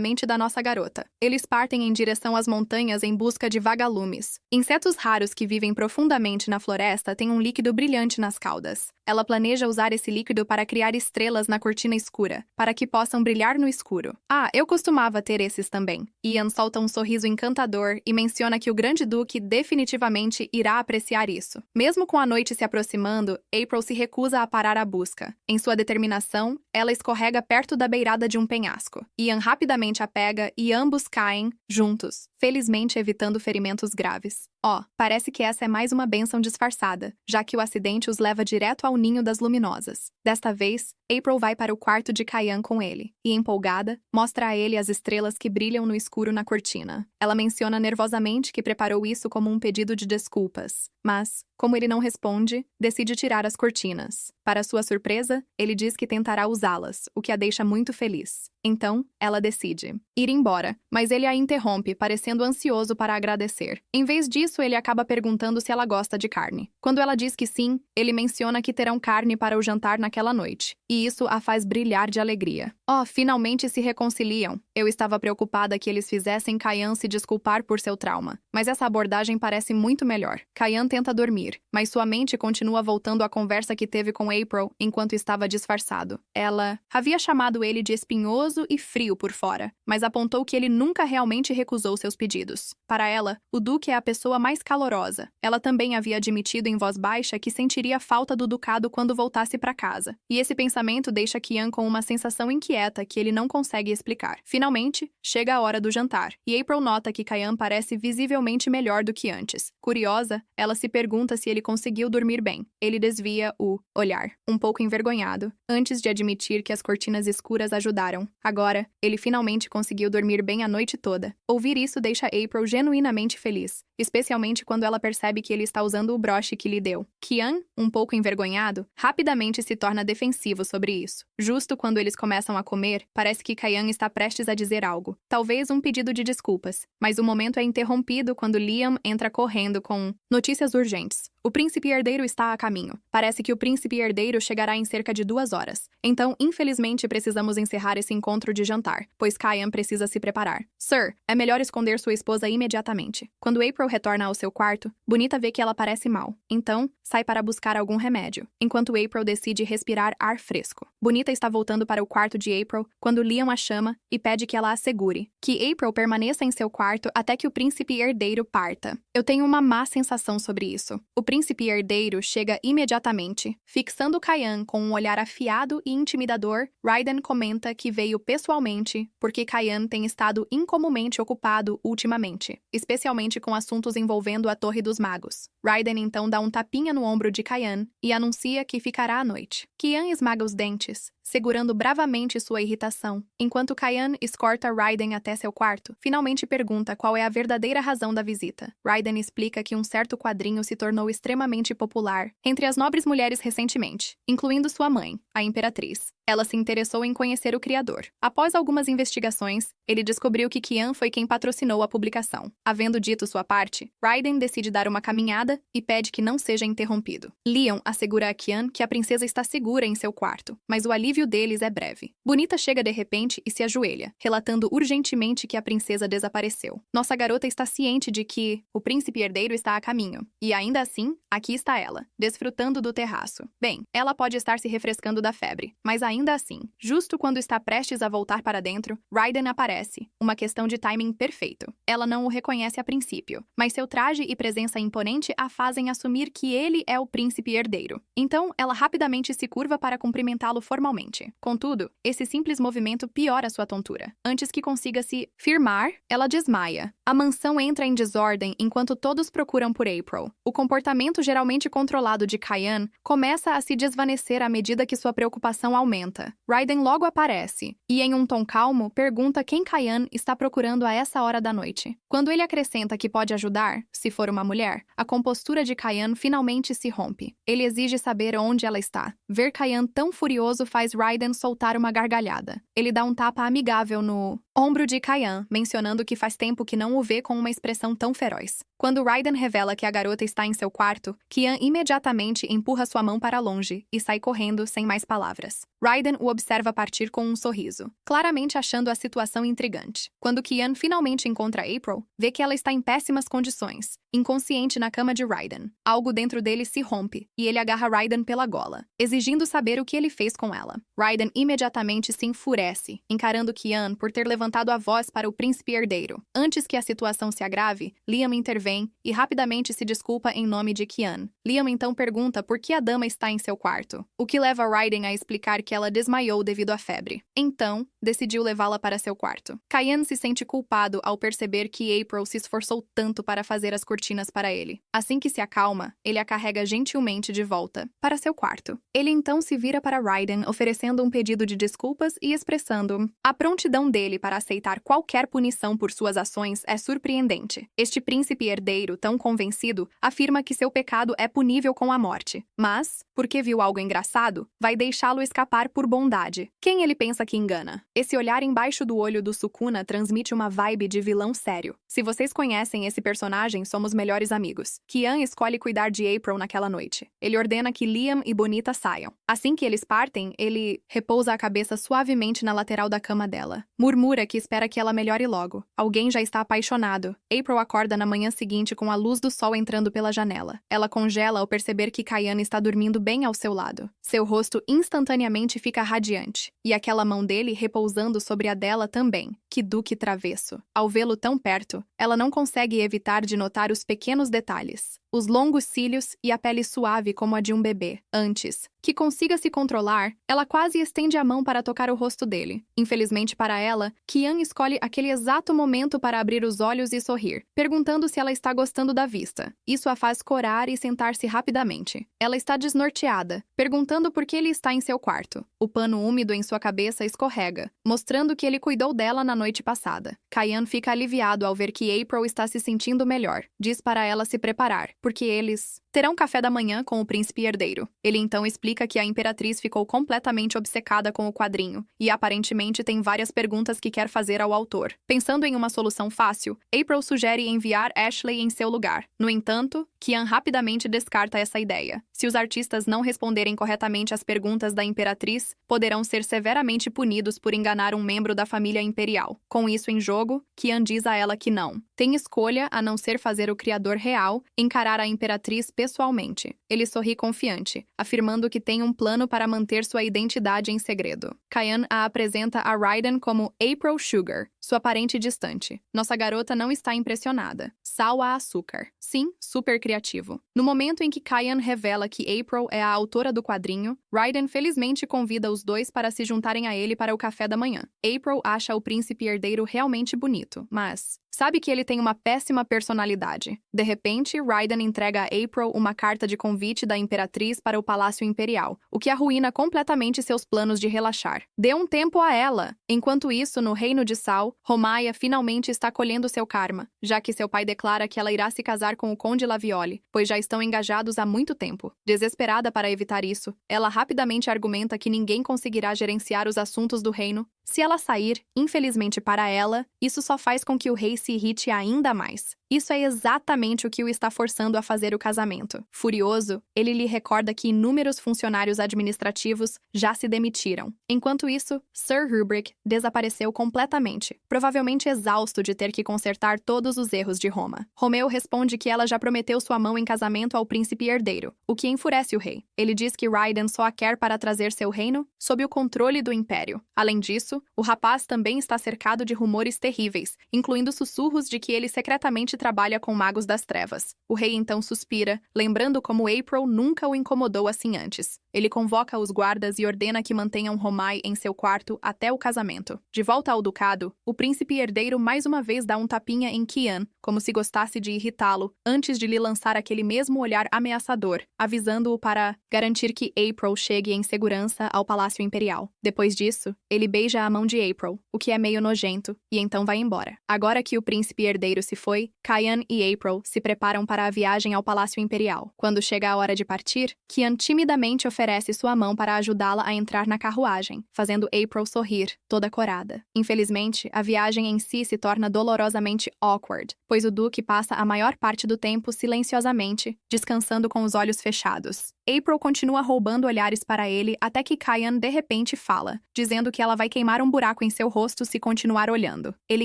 mente da nossa garota. Eles partem em direção às montanhas em busca de vagalumes. Insetos raros que vivem profundamente na floresta têm um líquido brilhante nas caudas. Ela planeja usar esse líquido para criar estrelas na cortina escura, para que possam brilhar no escuro. Ah, eu costumava ter esses também. Ian solta um sorriso encantador e menciona que o Grande Duque definitivamente irá apreciar isso. Mesmo com a noite se aproximando, April se recusa a parar a busca. Em sua determinação, ela escorrega perto da beirada de um penhasco. Ian rapidamente a pega e ambos caem, juntos, felizmente evitando ferimentos graves. Parece que essa é mais uma bênção disfarçada, já que o acidente os leva direto ao ninho das luminosas. Desta vez, April vai para o quarto de Kyan com ele, e empolgada, mostra a ele as estrelas que brilham no escuro na cortina. Ela menciona nervosamente que preparou isso como um pedido de desculpas, mas, como ele não responde, decide tirar as cortinas. Para sua surpresa, ele diz que tentará usá-las, o que a deixa muito feliz. Então, ela decide ir embora, mas ele a interrompe, parecendo ansioso para agradecer. Em vez disso, ele acaba perguntando se ela gosta de carne. Quando ela diz que sim, ele menciona que terão carne para o jantar naquela noite, e isso a faz brilhar de alegria. Finalmente se reconciliam. Eu estava preocupada que eles fizessem Kyan se desculpar por seu trauma, mas essa abordagem parece muito melhor. Kyan tenta dormir, mas sua mente continua voltando à conversa que teve com April enquanto estava disfarçado. Ela havia chamado ele de espinhoso e frio por fora, mas apontou que ele nunca realmente recusou seus pedidos. Para ela, o Duque é a pessoa mais calorosa. Ela também havia admitido em voz baixa que sentiria falta do ducado quando voltasse para casa. E esse pensamento deixa Kyan com uma sensação inquieta que ele não consegue explicar. Finalmente, chega a hora do jantar, e April nota que Kyan parece visivelmente melhor do que antes. Curiosa, ela se pergunta se ele conseguiu dormir bem. Ele desvia o olhar, um pouco envergonhado, antes de admitir que as cortinas escuras ajudaram. Agora, ele finalmente conseguiu dormir bem a noite toda. Ouvir isso deixa April genuinamente feliz, especialmente quando ela percebe que ele está usando o broche que lhe deu. Kyan, um pouco envergonhado, rapidamente se torna defensivo sobre isso. Justo quando eles começam a comer, parece que Kyan está prestes a dizer algo, talvez um pedido de desculpas, mas o momento é interrompido quando Liam entra correndo com notícias urgentes. O príncipe herdeiro está a caminho. Parece que o príncipe herdeiro chegará em cerca de 2 horas. Então, infelizmente, precisamos encerrar esse encontro de jantar, pois Kyan precisa se preparar. Sir, é melhor esconder sua esposa imediatamente. Quando April retorna ao seu quarto, Bonita vê que ela parece mal. Então, sai para buscar algum remédio, enquanto April decide respirar ar fresco. Bonita está voltando para o quarto de April quando Liam a chama e pede que ela a segure, que April permaneça em seu quarto até que o príncipe herdeiro parta. Eu tenho uma má sensação sobre isso. O príncipe herdeiro chega imediatamente. Fixando Kyan com um olhar afiado e intimidador, Raiden comenta que veio pessoalmente porque Kyan tem estado incomumente ocupado ultimamente, especialmente com assuntos envolvendo a Torre dos Magos. Raiden então dá um tapinha no ombro de Kyan e anuncia que ficará à noite. Kyan esmaga os dentes, segurando bravamente sua irritação, enquanto Kyan escorta Raiden até seu quarto. Finalmente pergunta qual é a verdadeira razão da visita. Raiden explica que um certo quadrinho se tornou extremamente popular entre as nobres mulheres recentemente, incluindo sua mãe, a Imperatriz. Ela se interessou em conhecer o criador. Após algumas investigações, ele descobriu que Kyan foi quem patrocinou a publicação. Havendo dito sua parte, Raiden decide dar uma caminhada e pede que não seja interrompido. Liam assegura a Kyan que a princesa está segura em seu quarto, mas o alívio deles é breve. Bonita chega de repente e se ajoelha, relatando urgentemente que a princesa desapareceu. Nossa garota está ciente de que o príncipe herdeiro está a caminho, e ainda assim, aqui está ela, desfrutando do terraço. Bem, ela pode estar se refrescando da febre, mas ainda assim, justo quando está prestes a voltar para dentro, Raiden aparece, uma questão de timing perfeito. Ela não o reconhece a princípio, mas seu traje e presença imponente a fazem assumir que ele é o príncipe herdeiro. Então, ela rapidamente se curva para cumprimentá-lo formalmente. Contudo, esse simples movimento piora sua tontura. Antes que consiga se firmar, ela desmaia. A mansão entra em desordem enquanto todos procuram por April. O comportamento geralmente controlado de Kyan começa a se desvanecer à medida que sua preocupação aumenta. Raiden logo aparece e, em um tom calmo, pergunta quem Kyan está procurando a essa hora da noite. Quando ele acrescenta que pode ajudar, se for uma mulher, a compostura de Kyan finalmente se rompe. Ele exige saber onde ela está. Ver Kyan tão furioso faz Raiden soltar uma gargalhada. Ele dá um tapa amigável no ombro de Kyan, mencionando que faz tempo que não o vê com uma expressão tão feroz. Quando Raiden revela que a garota está em seu quarto, Kyan imediatamente empurra sua mão para longe e sai correndo sem mais palavras. Raiden o observa partir com um sorriso, claramente achando a situação intrigante. Quando Kyan finalmente encontra April, vê que ela está em péssimas condições, inconsciente na cama de Raiden. Algo dentro dele se rompe e ele agarra Raiden pela gola, exigindo saber o que ele fez com ela. Raiden imediatamente se enfurece, encarando Kyan por ter levantado a voz para o príncipe herdeiro. Antes que a situação se agrave, Liam intervém e rapidamente se desculpa em nome de Kyan. Liam então pergunta por que a dama está em seu quarto, o que leva Raiden a explicar que ela desmaiou devido à febre. Então, decidiu levá-la para seu quarto. Kyan se sente culpado ao perceber que April se esforçou tanto para fazer as cortinas para ele. Assim que se acalma, ele a carrega gentilmente de volta para seu quarto. Ele então se vira para Raiden, oferecendo um pedido de desculpas e expressando: a prontidão dele para aceitar qualquer punição por suas ações é surpreendente. Este príncipe herdeiro, tão convencido, afirma que seu pecado é punível com a morte. Mas, porque viu algo engraçado, vai deixá-lo escapar por bondade. Quem ele pensa que engana? Esse olhar embaixo do olho do Sukuna transmite uma vibe de vilão sério. Se vocês conhecem esse personagem, somos melhores amigos. Kyan escolhe cuidar de April naquela noite. Ele ordena que Liam e Bonita saiam. Assim que eles partem, ele repousa a cabeça suavemente na lateral da cama dela. Murmura que espera que ela melhore logo. Alguém já está apaixonado. April acorda na manhã seguinte com a luz do sol entrando pela janela. Ela congela ao perceber que Kyan está dormindo bem ao seu lado. Seu rosto instantaneamente fica radiante, e aquela mão dele repousando sobre a dela também. Que duque travesso. Ao vê-lo tão perto, ela não consegue evitar de notar os pequenos detalhes. Os longos cílios e a pele suave como a de um bebê. Antes que consiga se controlar, ela quase estende a mão para tocar o rosto dele. Infelizmente para ela, Kyan escolhe aquele exato momento para abrir os olhos e sorrir, perguntando se ela está gostando da vista. Isso a faz corar e sentar-se rapidamente. Ela está desnorteada, perguntando por que ele está em seu quarto. O pano úmido em sua cabeça escorrega, mostrando que ele cuidou dela na noite passada. Kyan fica aliviado ao ver que April está se sentindo melhor. Diz para ela se preparar, porque eles terão café da manhã com o príncipe herdeiro. Ele então explica que a imperatriz ficou completamente obcecada com o quadrinho e aparentemente tem várias perguntas que quer fazer ao autor. Pensando em uma solução fácil, April sugere enviar Ashley em seu lugar. No entanto, Kyan rapidamente descarta essa ideia. Se os artistas não responderem corretamente às perguntas da imperatriz, poderão ser severamente punidos por enganar um membro da família imperial. Com isso em jogo, Kyan diz a ela que não tem escolha a não ser fazer o criador real encarar a imperatriz pessoalmente. Ele sorri confiante, afirmando que tem um plano para manter sua identidade em segredo. Kyan a apresenta a Raiden como April Sugar, sua parente distante. Nossa garota não está impressionada. Sal a açúcar. Sim, super criativo. No momento em que Kyan revela que April é a autora do quadrinho, Raiden felizmente convida os dois para se juntarem a ele para o café da manhã. April acha o príncipe herdeiro realmente bonito, mas sabe que ele tem uma péssima personalidade. De repente, Raiden entrega a April uma carta de convite da imperatriz para o Palácio Imperial, o que arruína completamente seus planos de relaxar. Dê um tempo a ela! Enquanto isso, no Reino de Sal, Romaya finalmente está colhendo seu karma, já que seu pai declara que ela irá se casar com o Conde Lavioli, pois já estão engajados há muito tempo. Desesperada para evitar isso, ela rapidamente argumenta que ninguém conseguirá gerenciar os assuntos do reino se ela sair. Infelizmente para ela, isso só faz com que o rei se irrite ainda mais. Isso é exatamente o que o está forçando a fazer o casamento. Furioso, ele lhe recorda que inúmeros funcionários administrativos já se demitiram. Enquanto isso, Sir Rubric desapareceu completamente, provavelmente exausto de ter que consertar todos os erros de Roma. Romeu responde que ela já prometeu sua mão em casamento ao príncipe herdeiro, o que enfurece o rei. Ele diz que Raiden só a quer para trazer seu reino sob o controle do império. Além disso, o rapaz também está cercado de rumores terríveis, incluindo sussurros de que ele secretamente trabalha com magos das trevas. O rei então suspira, lembrando como April nunca o incomodou assim antes. Ele convoca os guardas e ordena que mantenham Romai em seu quarto até o casamento. De volta ao ducado, o príncipe herdeiro mais uma vez dá um tapinha em Kyan, como se gostasse de irritá-lo, antes de lhe lançar aquele mesmo olhar ameaçador, avisando-o para garantir que April chegue em segurança ao Palácio Imperial. Depois disso, ele beija a mão de April, o que é meio nojento, e então vai embora. Agora que o príncipe herdeiro se foi, Kyan e April se preparam para a viagem ao Palácio Imperial. Quando chega a hora de partir, Kyan timidamente oferece oferece sua mão para ajudá-la a entrar na carruagem, fazendo April sorrir, toda corada. Infelizmente, a viagem em si se torna dolorosamente awkward, pois o Duque passa a maior parte do tempo silenciosamente, descansando com os olhos fechados. April continua roubando olhares para ele até que Kian de repente fala, dizendo que ela vai queimar um buraco em seu rosto se continuar olhando. Ele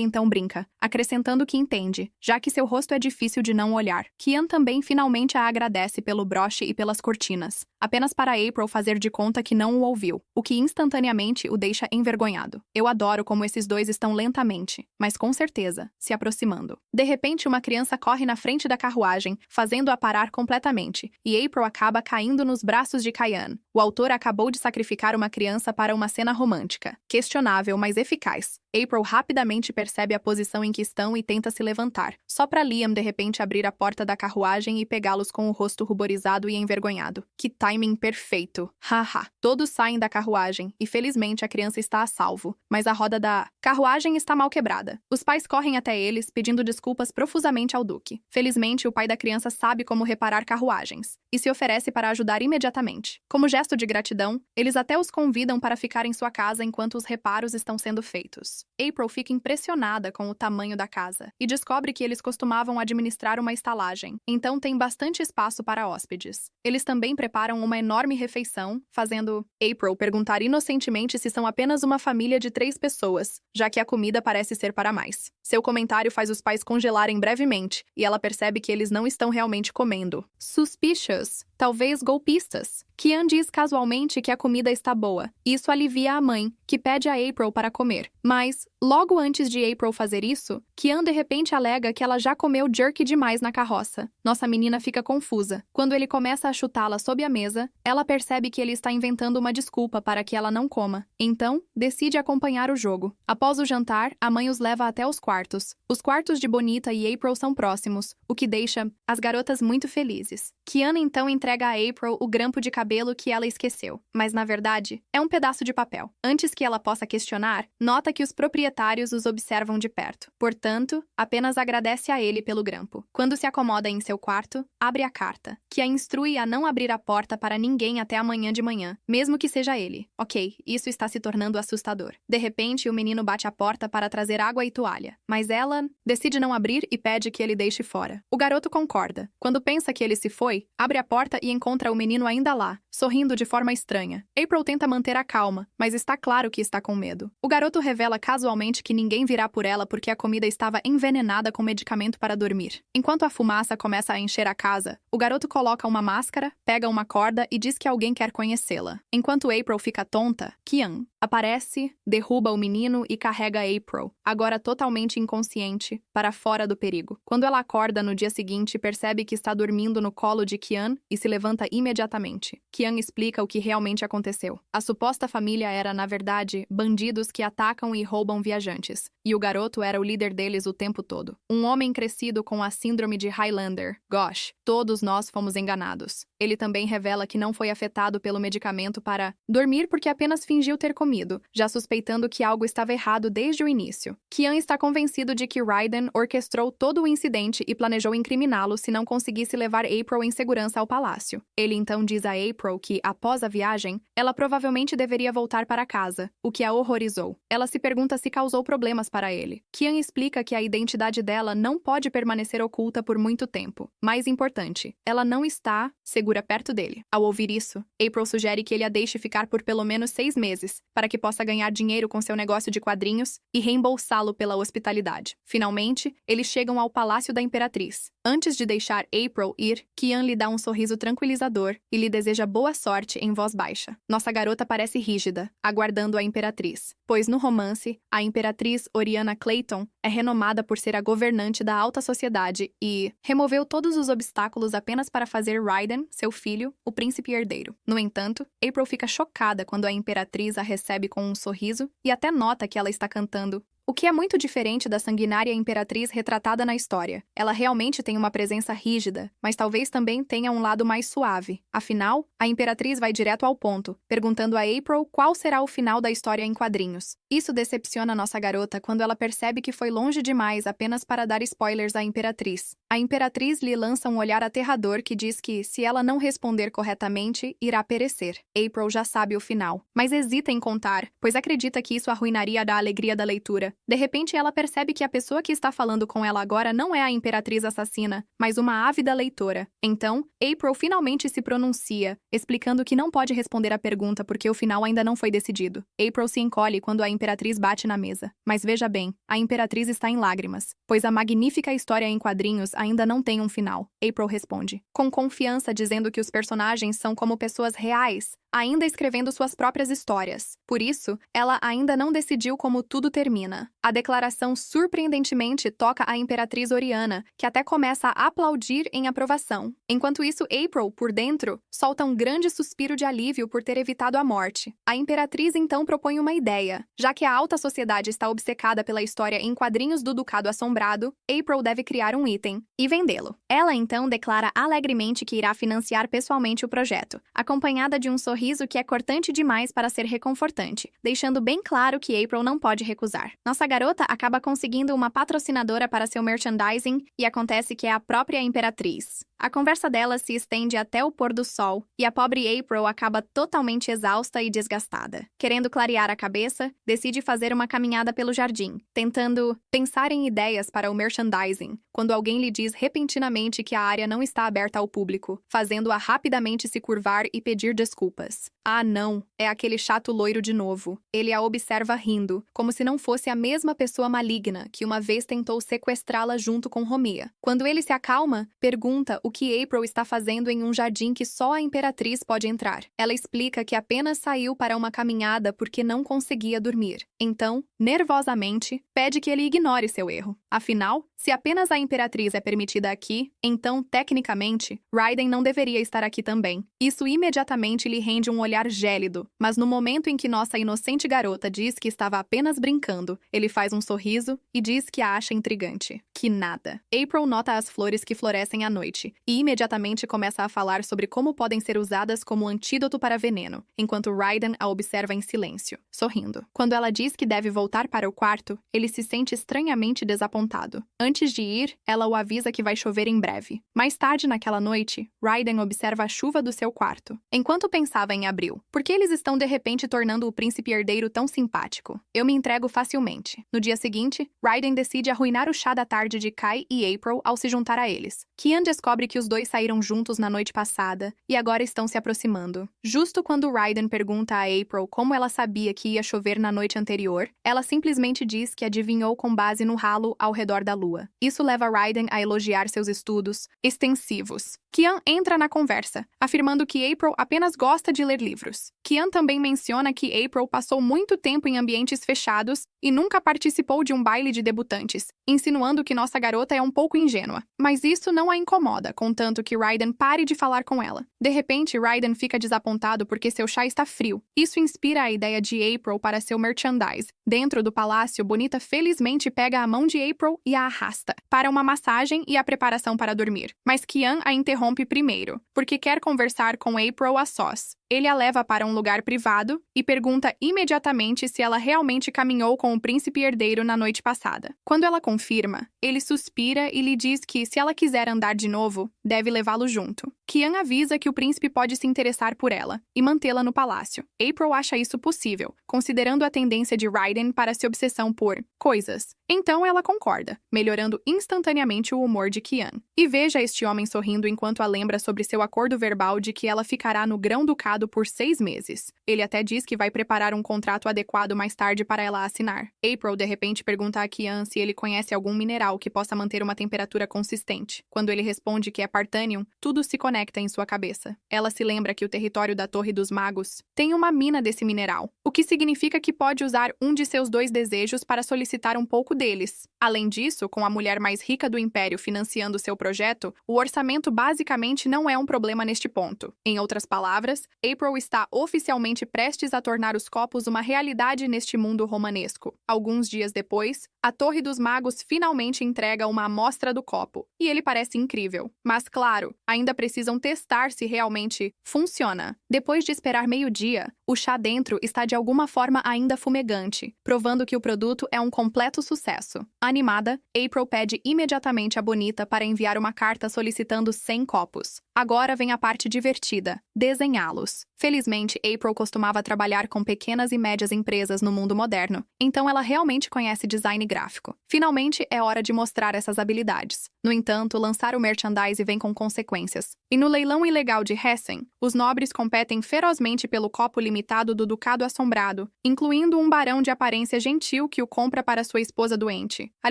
então brinca, acrescentando que entende, já que seu rosto é difícil de não olhar. Kian também finalmente a agradece pelo broche e pelas cortinas, apenas para April fazer de conta que não o ouviu, o que instantaneamente o deixa envergonhado. Eu adoro como esses dois estão lentamente, mas com certeza, se aproximando. De repente, uma criança corre na frente da carruagem, fazendo-a parar completamente, e April acaba caindo nos braços de Kian. O autor acabou de sacrificar uma criança para uma cena romântica. Questionável, mas eficaz. April rapidamente percebe a posição em que estão e tenta se levantar, só para Liam de repente abrir a porta da carruagem e pegá-los com o rosto ruborizado e envergonhado. Que timing perfeito! Haha! Todos saem da carruagem e felizmente a criança está a salvo, mas a roda da carruagem está mal quebrada. Os pais correm até eles, pedindo desculpas profusamente ao Duque. Felizmente, o pai da criança sabe como reparar carruagens e se oferece para ajudar imediatamente. Como gesto de gratidão, eles até os convidam para ficar em sua casa enquanto os reparos estão sendo feitos. April fica impressionada com o tamanho da casa e descobre que eles costumavam administrar uma estalagem, então tem bastante espaço para hóspedes. Eles também preparam uma enorme refeição, fazendo April perguntar inocentemente se são apenas uma família de 3 pessoas, já que a comida parece ser para mais. Seu comentário faz os pais congelarem brevemente, e ela percebe que eles não estão realmente comendo. Suspicious. Talvez golpistas. Kian diz casualmente que a comida está boa. Isso alivia a mãe, que pede a April para comer. Mas, logo antes de April fazer isso, Kian de repente alega que ela já comeu jerky demais na carroça. Nossa menina fica confusa. Quando ele começa a chutá-la sob a mesa, ela percebe que ele está inventando uma desculpa para que ela não coma. Então, decide acompanhar o jogo. Após o jantar, a mãe os leva até os quartos. Os quartos de Bonita e April são próximos, o que deixa as garotas muito felizes. Kian então entrega a April o grampo de cabelo que ela esqueceu, mas na verdade é um pedaço de papel. Antes que ela possa questionar, nota que os proprietários os observam de perto. Portanto, apenas agradece a ele pelo grampo. Quando se acomoda em seu quarto, abre a carta, que a instrui a não abrir a porta para ninguém até amanhã de manhã, mesmo que seja ele. Ok, isso está se tornando assustador. De repente, o menino bate a porta para trazer água e toalha, mas ela decide não abrir e pede que ele deixe fora. O garoto concorda. Quando pensa que ele se foi, abre a porta e encontra o menino ainda lá, sorrindo de forma estranha. April tenta manter a calma, mas está claro que está com medo. O garoto revela casualmente que ninguém virá por ela porque a comida estava envenenada com medicamento para dormir. Enquanto a fumaça começa a encher a casa, o garoto coloca uma máscara, pega uma corda e diz que alguém quer conhecê-la. Enquanto April fica tonta, Kian aparece, derruba o menino e carrega April, agora totalmente inconsciente, para fora do perigo. Quando ela acorda no dia seguinte, percebe que está dormindo no colo de Kian e se levanta imediatamente. Kian explica o que realmente aconteceu. A suposta família era, na verdade, bandidos que atacam e roubam viajantes, e o garoto era o líder deles o tempo todo. Um homem crescido com a síndrome de Highlander. Gosh, todos nós fomos enganados. Ele também revela que não foi afetado pelo medicamento para dormir porque apenas fingiu ter comido, já suspeitando que algo estava errado desde o início. Kian está convencido de que Raiden orquestrou todo o incidente e planejou incriminá-lo se não conseguisse levar April em segurança ao palácio. Ele então diz a April que, após a viagem, ela provavelmente deveria voltar para casa, o que a horrorizou. Ela se pergunta se causou problemas para ele. Kian explica que a identidade dela não pode permanecer oculta por muito tempo. Mais importante, ela não está segura perto dele. Ao ouvir isso, April sugere que ele a deixe ficar por pelo menos 6 meses, para que possa ganhar dinheiro com seu negócio de quadrinhos e reembolsá-lo pela hospitalidade. Finalmente, eles chegam ao Palácio da Imperatriz. Antes de deixar April ir, Kian lhe dá um sorriso tranquilizador e lhe deseja boa sorte em voz baixa. Nossa garota parece rígida, aguardando a Imperatriz, pois no romance, a Imperatriz Oriana Clayton é renomada por ser a governante da alta sociedade e removeu todos os obstáculos apenas para fazer Raiden, seu filho, o príncipe herdeiro. No entanto, April fica chocada quando a Imperatriz a recebe com um sorriso e até nota que ela está cantando o que é muito diferente da sanguinária imperatriz retratada na história. Ela realmente tem uma presença rígida, mas talvez também tenha um lado mais suave. Afinal, a imperatriz vai direto ao ponto, perguntando a April qual será o final da história em quadrinhos. Isso decepciona nossa garota quando ela percebe que foi longe demais apenas para dar spoilers à imperatriz. A imperatriz lhe lança um olhar aterrador que diz que, se ela não responder corretamente, irá perecer. April já sabe o final, mas hesita em contar, pois acredita que isso arruinaria a alegria da leitura. De repente, ela percebe que a pessoa que está falando com ela agora não é a imperatriz assassina, mas uma ávida leitora. Então, April finalmente se pronuncia, explicando que não pode responder a pergunta porque o final ainda não foi decidido. April se encolhe quando a imperatriz bate na mesa. Mas veja bem, a imperatriz está em lágrimas, pois a magnífica história em quadrinhos ainda não tem um final. April responde, com confiança, dizendo que os personagens são como pessoas reais, ainda escrevendo suas próprias histórias. Por isso, ela ainda não decidiu como tudo termina. A declaração surpreendentemente toca a imperatriz Oriana, que até começa a aplaudir em aprovação. Enquanto isso, April, por dentro, solta um grande suspiro de alívio por ter evitado a morte. A imperatriz então propõe uma ideia. Já que a alta sociedade está obcecada pela história em quadrinhos do Ducado Assombrado, April deve criar um item e vendê-lo. Ela então declara alegremente que irá financiar pessoalmente o projeto, acompanhada de um sorriso que é cortante demais para ser reconfortante, deixando bem claro que April não pode recusar. Nossa garota acaba conseguindo uma patrocinadora para seu merchandising e acontece que é a própria imperatriz. A conversa dela se estende até o pôr do sol e a pobre April acaba totalmente exausta e desgastada. Querendo clarear a cabeça, decide fazer uma caminhada pelo jardim, tentando pensar em ideias para o merchandising, quando alguém lhe diz repentinamente que a área não está aberta ao público, fazendo-a rapidamente se curvar e pedir desculpas. Ah, não, é aquele chato loiro de novo. Ele a observa rindo, como se não fosse a mesma pessoa maligna que uma vez tentou sequestrá-la junto com Romea. Quando ele se acalma, pergunta o que April está fazendo em um jardim que só a imperatriz pode entrar. Ela explica que apenas saiu para uma caminhada porque não conseguia dormir. Então, nervosamente, pede que ele ignore seu erro. Afinal, se apenas a imperatriz é permitida aqui, então, tecnicamente, Raiden não deveria estar aqui também. Isso imediatamente lhe rende um olhar gélido, mas no momento em que nossa inocente garota diz que estava apenas brincando, ele faz um sorriso e diz que a acha intrigante. Que nada. April nota as flores que florescem à noite e imediatamente começa a falar sobre como podem ser usadas como antídoto para veneno, enquanto Raiden a observa em silêncio, sorrindo. Quando ela diz que deve voltar para o quarto, ele se sente estranhamente desapontado. Antes de ir, ela o avisa que vai chover em breve. Mais tarde naquela noite, Raiden observa a chuva do seu quarto. Enquanto pensava em Abril, por que eles estão de repente tornando o príncipe herdeiro tão simpático? Eu me entrego facilmente. No dia seguinte, Raiden decide arruinar o chá da tarde de Kai e April ao se juntar a eles. Kian descobre que os dois saíram juntos na noite passada e agora estão se aproximando. Justo quando Raiden pergunta a April como ela sabia que ia chover na noite anterior, ela simplesmente diz que adivinhou com base no halo ao redor da lua. Isso leva Raiden a elogiar seus estudos extensivos. Kian entra na conversa, afirmando que April apenas gosta de ler livros. Kian também menciona que April passou muito tempo em ambientes fechados e nunca participou de um baile de debutantes, insinuando que nossa garota é um pouco ingênua. Mas isso não a incomoda, contanto que Raiden pare de falar com ela. De repente, Raiden fica desapontado porque seu chá está frio. Isso inspira a ideia de April para seu merchandise. Dentro do palácio, Bonita felizmente pega a mão de April e a arrasta para uma massagem e a preparação para dormir. Mas Kian a interrompe primeiro, porque quer conversar com April a sós. Ele a leva para um lugar privado e pergunta imediatamente se ela realmente caminhou com o príncipe herdeiro na noite passada. Quando ela confirma, ele suspira e lhe diz que, se ela quiser andar de novo, deve levá-lo junto. Kian avisa que o príncipe pode se interessar por ela e mantê-la no palácio. April acha isso possível, considerando a tendência de Raiden para se obsessão por coisas. Então ela concorda, melhorando instantaneamente o humor de Kian. E veja este homem sorrindo enquanto a lembra sobre seu acordo verbal de que ela ficará no grão-ducado por 6 meses. Ele até diz que vai preparar um contrato adequado mais tarde para ela assinar. April, de repente, pergunta a Kian se ele conhece algum mineral que possa manter uma temperatura consistente. Quando ele responde que é Partanium, tudo se conecta conecta em sua cabeça. Ela se lembra que o território da Torre dos Magos tem uma mina desse mineral, o que significa que pode usar um de seus 2 desejos para solicitar um pouco deles. Além disso, com a mulher mais rica do Império financiando seu projeto, o orçamento basicamente não é um problema neste ponto. Em outras palavras, April está oficialmente prestes a tornar os copos uma realidade neste mundo romanesco. Alguns dias depois, a Torre dos Magos finalmente entrega uma amostra do copo, e ele parece incrível. Mas, claro, ainda precisam testar se realmente funciona. Depois de esperar meio-dia, o chá dentro está de alguma forma ainda fumegante, provando que o produto é um completo sucesso. Animada, April pede imediatamente a Bonita para enviar uma carta solicitando 100 copos. Agora vem a parte divertida, desenhá-los. Felizmente, April costumava trabalhar com pequenas e médias empresas no mundo moderno, então ela realmente conhece design gráfico. Finalmente, é hora de mostrar essas habilidades. No entanto, lançar o merchandise vem com consequências. E no leilão ilegal de Hessen, os nobres competem ferozmente pelo copo limitado do Ducado Assombrado, incluindo um barão de aparência gentil que o compra para sua esposa doente. A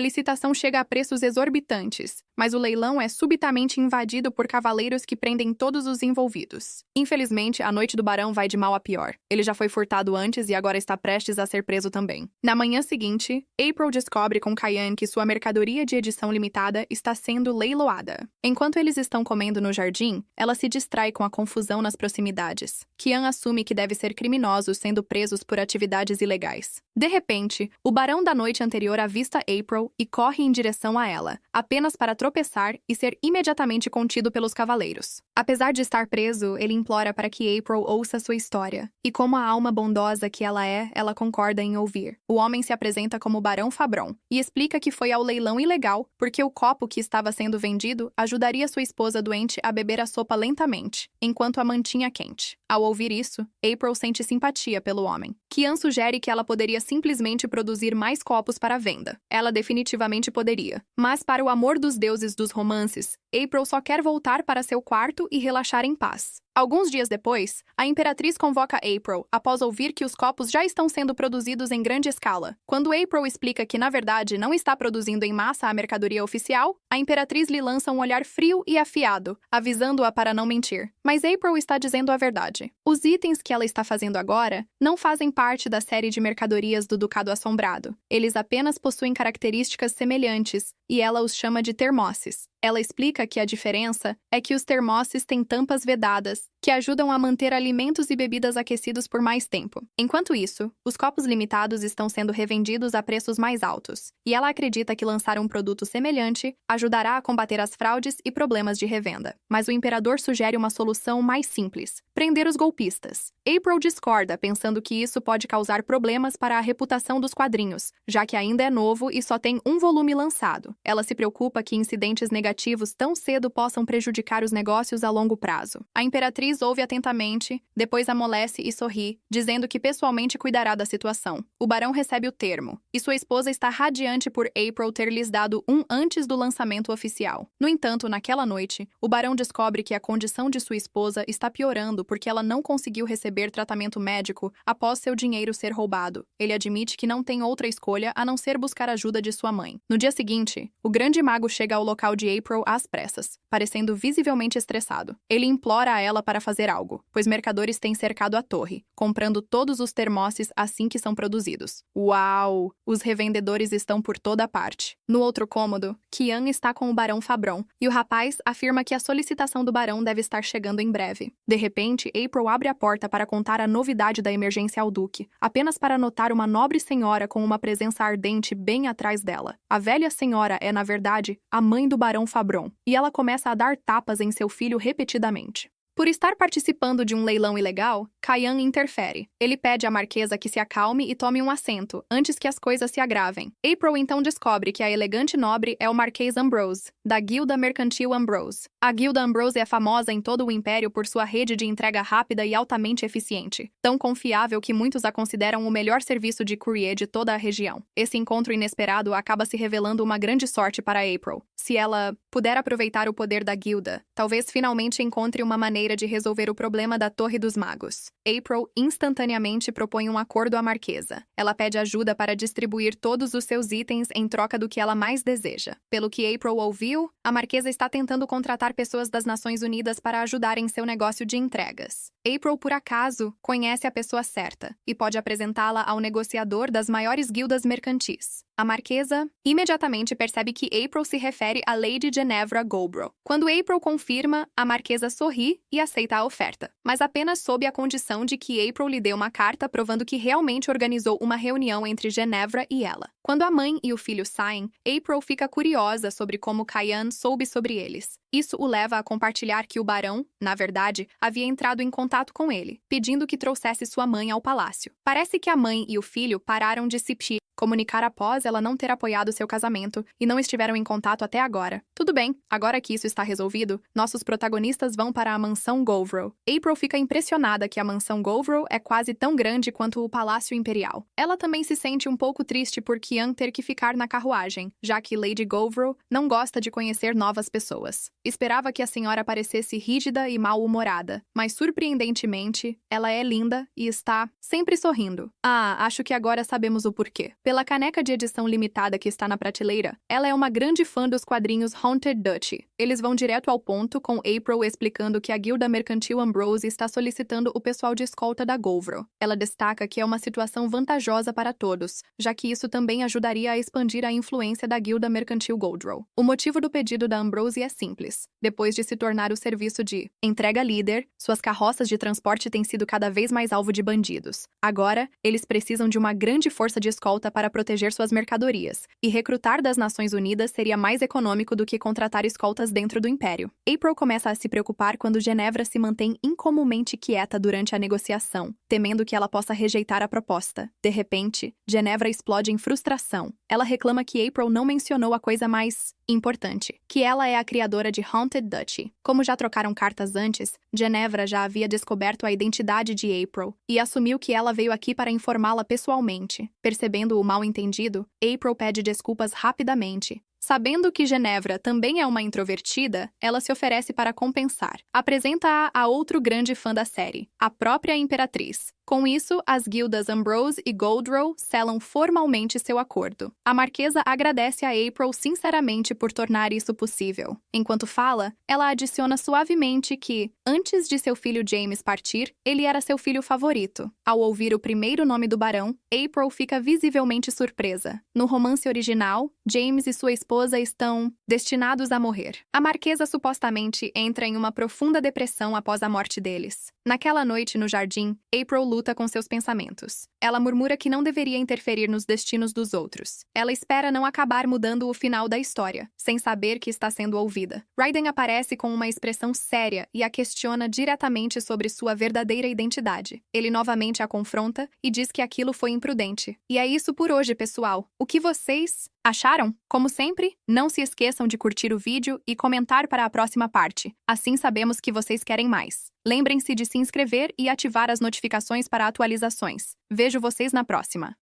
licitação chega a preços exorbitantes, mas o leilão é subitamente invadido por cavaleiros que prendem todos os envolvidos. Infelizmente, a noite do barão vai de mal a pior. Ele já foi furtado antes e agora está prestes a ser preso também. Na manhã seguinte, April descobre com Cayenne que sua mercadoria de edição limitada está sendo leiloada. Enquanto eles estão comendo no jardim, ela se distrai com a confusão nas proximidades. Kian assume que deve ser criminosos sendo presos por atividades ilegais. De repente, o barão da noite anterior avista April e corre em direção a ela, apenas para tropeçar e ser imediatamente contido pelos cavaleiros. Apesar de estar preso, ele implora para que April ouça sua história. E como a alma bondosa que ela é, ela concorda em ouvir. O homem se apresenta como Barão Fabron e explica que foi ao leilão ilegal porque o copo que estava sendo vendido ajudaria sua esposa doente a beber a sopa lentamente, enquanto a mantinha quente. Ao ouvir isso, April sente simpatia pelo homem. Kian sugere que ela poderia simplesmente produzir mais copos para venda. Ela definitivamente poderia. Mas para o amor dos deuses dos romances, April só quer voltar para seu quarto e relaxar em paz. Alguns dias depois, a Imperatriz convoca April após ouvir que os copos já estão sendo produzidos em grande escala. Quando April explica que, na verdade, não está produzindo em massa a mercadoria oficial, a Imperatriz lhe lança um olhar frio e afiado, avisando-a para não mentir. Mas April está dizendo a verdade. Os itens que ela está fazendo agora não fazem parte da série de mercadorias do Ducado Assombrado. Eles apenas possuem características semelhantes, e ela os chama de termosses. Ela explica que a diferença é que os termosses têm tampas vedadas, que ajudam a manter alimentos e bebidas aquecidos por mais tempo. Enquanto isso, os copos limitados estão sendo revendidos a preços mais altos, e ela acredita que lançar um produto semelhante ajudará a combater as fraudes e problemas de revenda. Mas o imperador sugere uma solução mais simples: prender os golpistas. April discorda, pensando que isso pode causar problemas para a reputação dos quadrinhos, já que ainda é novo e só tem um volume lançado. Ela se preocupa que incidentes negativos tão cedo possam prejudicar os negócios a longo prazo. A Imperatriz ouve atentamente, depois amolece e sorri, dizendo que pessoalmente cuidará da situação. O barão recebe o termo, e sua esposa está radiante por April ter lhes dado um antes do lançamento oficial. No entanto, naquela noite, o barão descobre que a condição de sua esposa está piorando porque ela não conseguiu receber tratamento médico após seu dinheiro ser roubado. Ele admite que não tem outra escolha a não ser buscar ajuda de sua mãe. No dia seguinte, o grande mago chega ao local de April às pressas, parecendo visivelmente estressado. Ele implora a ela para fazer algo, pois mercadores têm cercado a torre, comprando todos os termosses assim que são produzidos. Uau! Os revendedores estão por toda parte. No outro cômodo, Kian está com o Barão Fabron, e o rapaz afirma que a solicitação do barão deve estar chegando em breve. De repente, April abre a porta para contar a novidade da emergência ao duque, apenas para notar uma nobre senhora com uma presença ardente bem atrás dela. A velha senhora é, na verdade, a mãe do Barão Fabron, e ela começa a dar tapas em seu filho repetidamente. Por estar participando de um leilão ilegal, Cayenne interfere. Ele pede à marquesa que se acalme e tome um assento, antes que as coisas se agravem. April então descobre que a elegante nobre é o Marquês Ambrose, da Guilda Mercantil Ambrose. A Guilda Ambrose é famosa em todo o Império por sua rede de entrega rápida e altamente eficiente, tão confiável que muitos a consideram o melhor serviço de courier de toda a região. Esse encontro inesperado acaba se revelando uma grande sorte para April. Se ela puder aproveitar o poder da guilda, talvez finalmente encontre uma maneira de resolver o problema da Torre dos Magos. April instantaneamente propõe um acordo à Marquesa. Ela pede ajuda para distribuir todos os seus itens em troca do que ela mais deseja. Pelo que April ouviu, a Marquesa está tentando contratar pessoas das Nações Unidas para ajudar em seu negócio de entregas. April, por acaso, conhece a pessoa certa e pode apresentá-la ao negociador das maiores guildas mercantis. A Marquesa imediatamente percebe que April se refere a Lady Ginevra Goldborough. Quando April confirma, a Marquesa sorri e aceita a oferta, mas apenas sob a condição de que April lhe dê uma carta provando que realmente organizou uma reunião entre Ginevra e ela. Quando a mãe e o filho saem, April fica curiosa sobre como Kyan soube sobre eles. Isso o leva a compartilhar que o barão, na verdade, havia entrado em contato com ele, pedindo que trouxesse sua mãe ao palácio. Parece que a mãe e o filho pararam de se comunicar após ela não ter apoiado seu casamento e não estiveram em contato até agora. Tudo bem, agora que isso está resolvido, nossos protagonistas vão para a mansão Goldborough. April fica impressionada que a mansão Goldborough é quase tão grande quanto o Palácio Imperial. Ela também se sente um pouco triste por Kyan ter que ficar na carruagem, já que Lady Goldborough não gosta de conhecer novas pessoas. Esperava que a senhora parecesse rígida e mal-humorada, mas surpreendentemente, ela é linda e está sempre sorrindo. Acho que agora sabemos o porquê. Pela caneca de edição limitada que está na prateleira, ela é uma grande fã dos quadrinhos Haunted Duchy. Eles vão direto ao ponto, com April explicando que a guilda mercantil Ambrose está solicitando o pessoal de escolta da Goldborough. Ela destaca que é uma situação vantajosa para todos, já que isso também ajudaria a expandir a influência da guilda mercantil Goldborough. O motivo do pedido da Ambrose é simples. Depois de se tornar o serviço de entrega líder, suas carroças de transporte têm sido cada vez mais alvo de bandidos. Agora, eles precisam de uma grande força de escolta para proteger suas mercadorias, e recrutar das Nações Unidas seria mais econômico do que contratar escoltas dentro do Império. April começa a se preocupar quando Ginevra se mantém incomumente quieta durante a negociação, temendo que ela possa rejeitar a proposta. De repente, Ginevra explode em frustração. Ela reclama que April não mencionou a coisa mais importante, que ela é a criadora de Haunted Duchy. Como já trocaram cartas antes, Ginevra já havia descoberto a identidade de April e assumiu que ela veio aqui para informá-la pessoalmente. Percebendo o mal-entendido, April pede desculpas rapidamente. Sabendo que Ginevra também é uma introvertida, ela se oferece para compensar. Apresenta-a a outro grande fã da série, a própria Imperatriz. Com isso, as guildas Ambrose e Goldborough selam formalmente seu acordo. A Marquesa agradece a April sinceramente por tornar isso possível. Enquanto fala, ela adiciona suavemente que, antes de seu filho James partir, ele era seu filho favorito. Ao ouvir o primeiro nome do barão, April fica visivelmente surpresa. No romance original, James e sua esposa estão destinados a morrer. A Marquesa supostamente entra em uma profunda depressão após a morte deles. Naquela noite no jardim, April luta com seus pensamentos. Ela murmura que não deveria interferir nos destinos dos outros. Ela espera não acabar mudando o final da história, sem saber que está sendo ouvida. Raiden aparece com uma expressão séria e a questiona diretamente sobre sua verdadeira identidade. Ele novamente a confronta e diz que aquilo foi imprudente. E é isso por hoje, pessoal. O que vocês acharam? Como sempre, não se esqueçam de curtir o vídeo e comentar para a próxima parte. Assim sabemos que vocês querem mais. Lembrem-se de se inscrever e ativar as notificações para atualizações. Vejo vocês na próxima.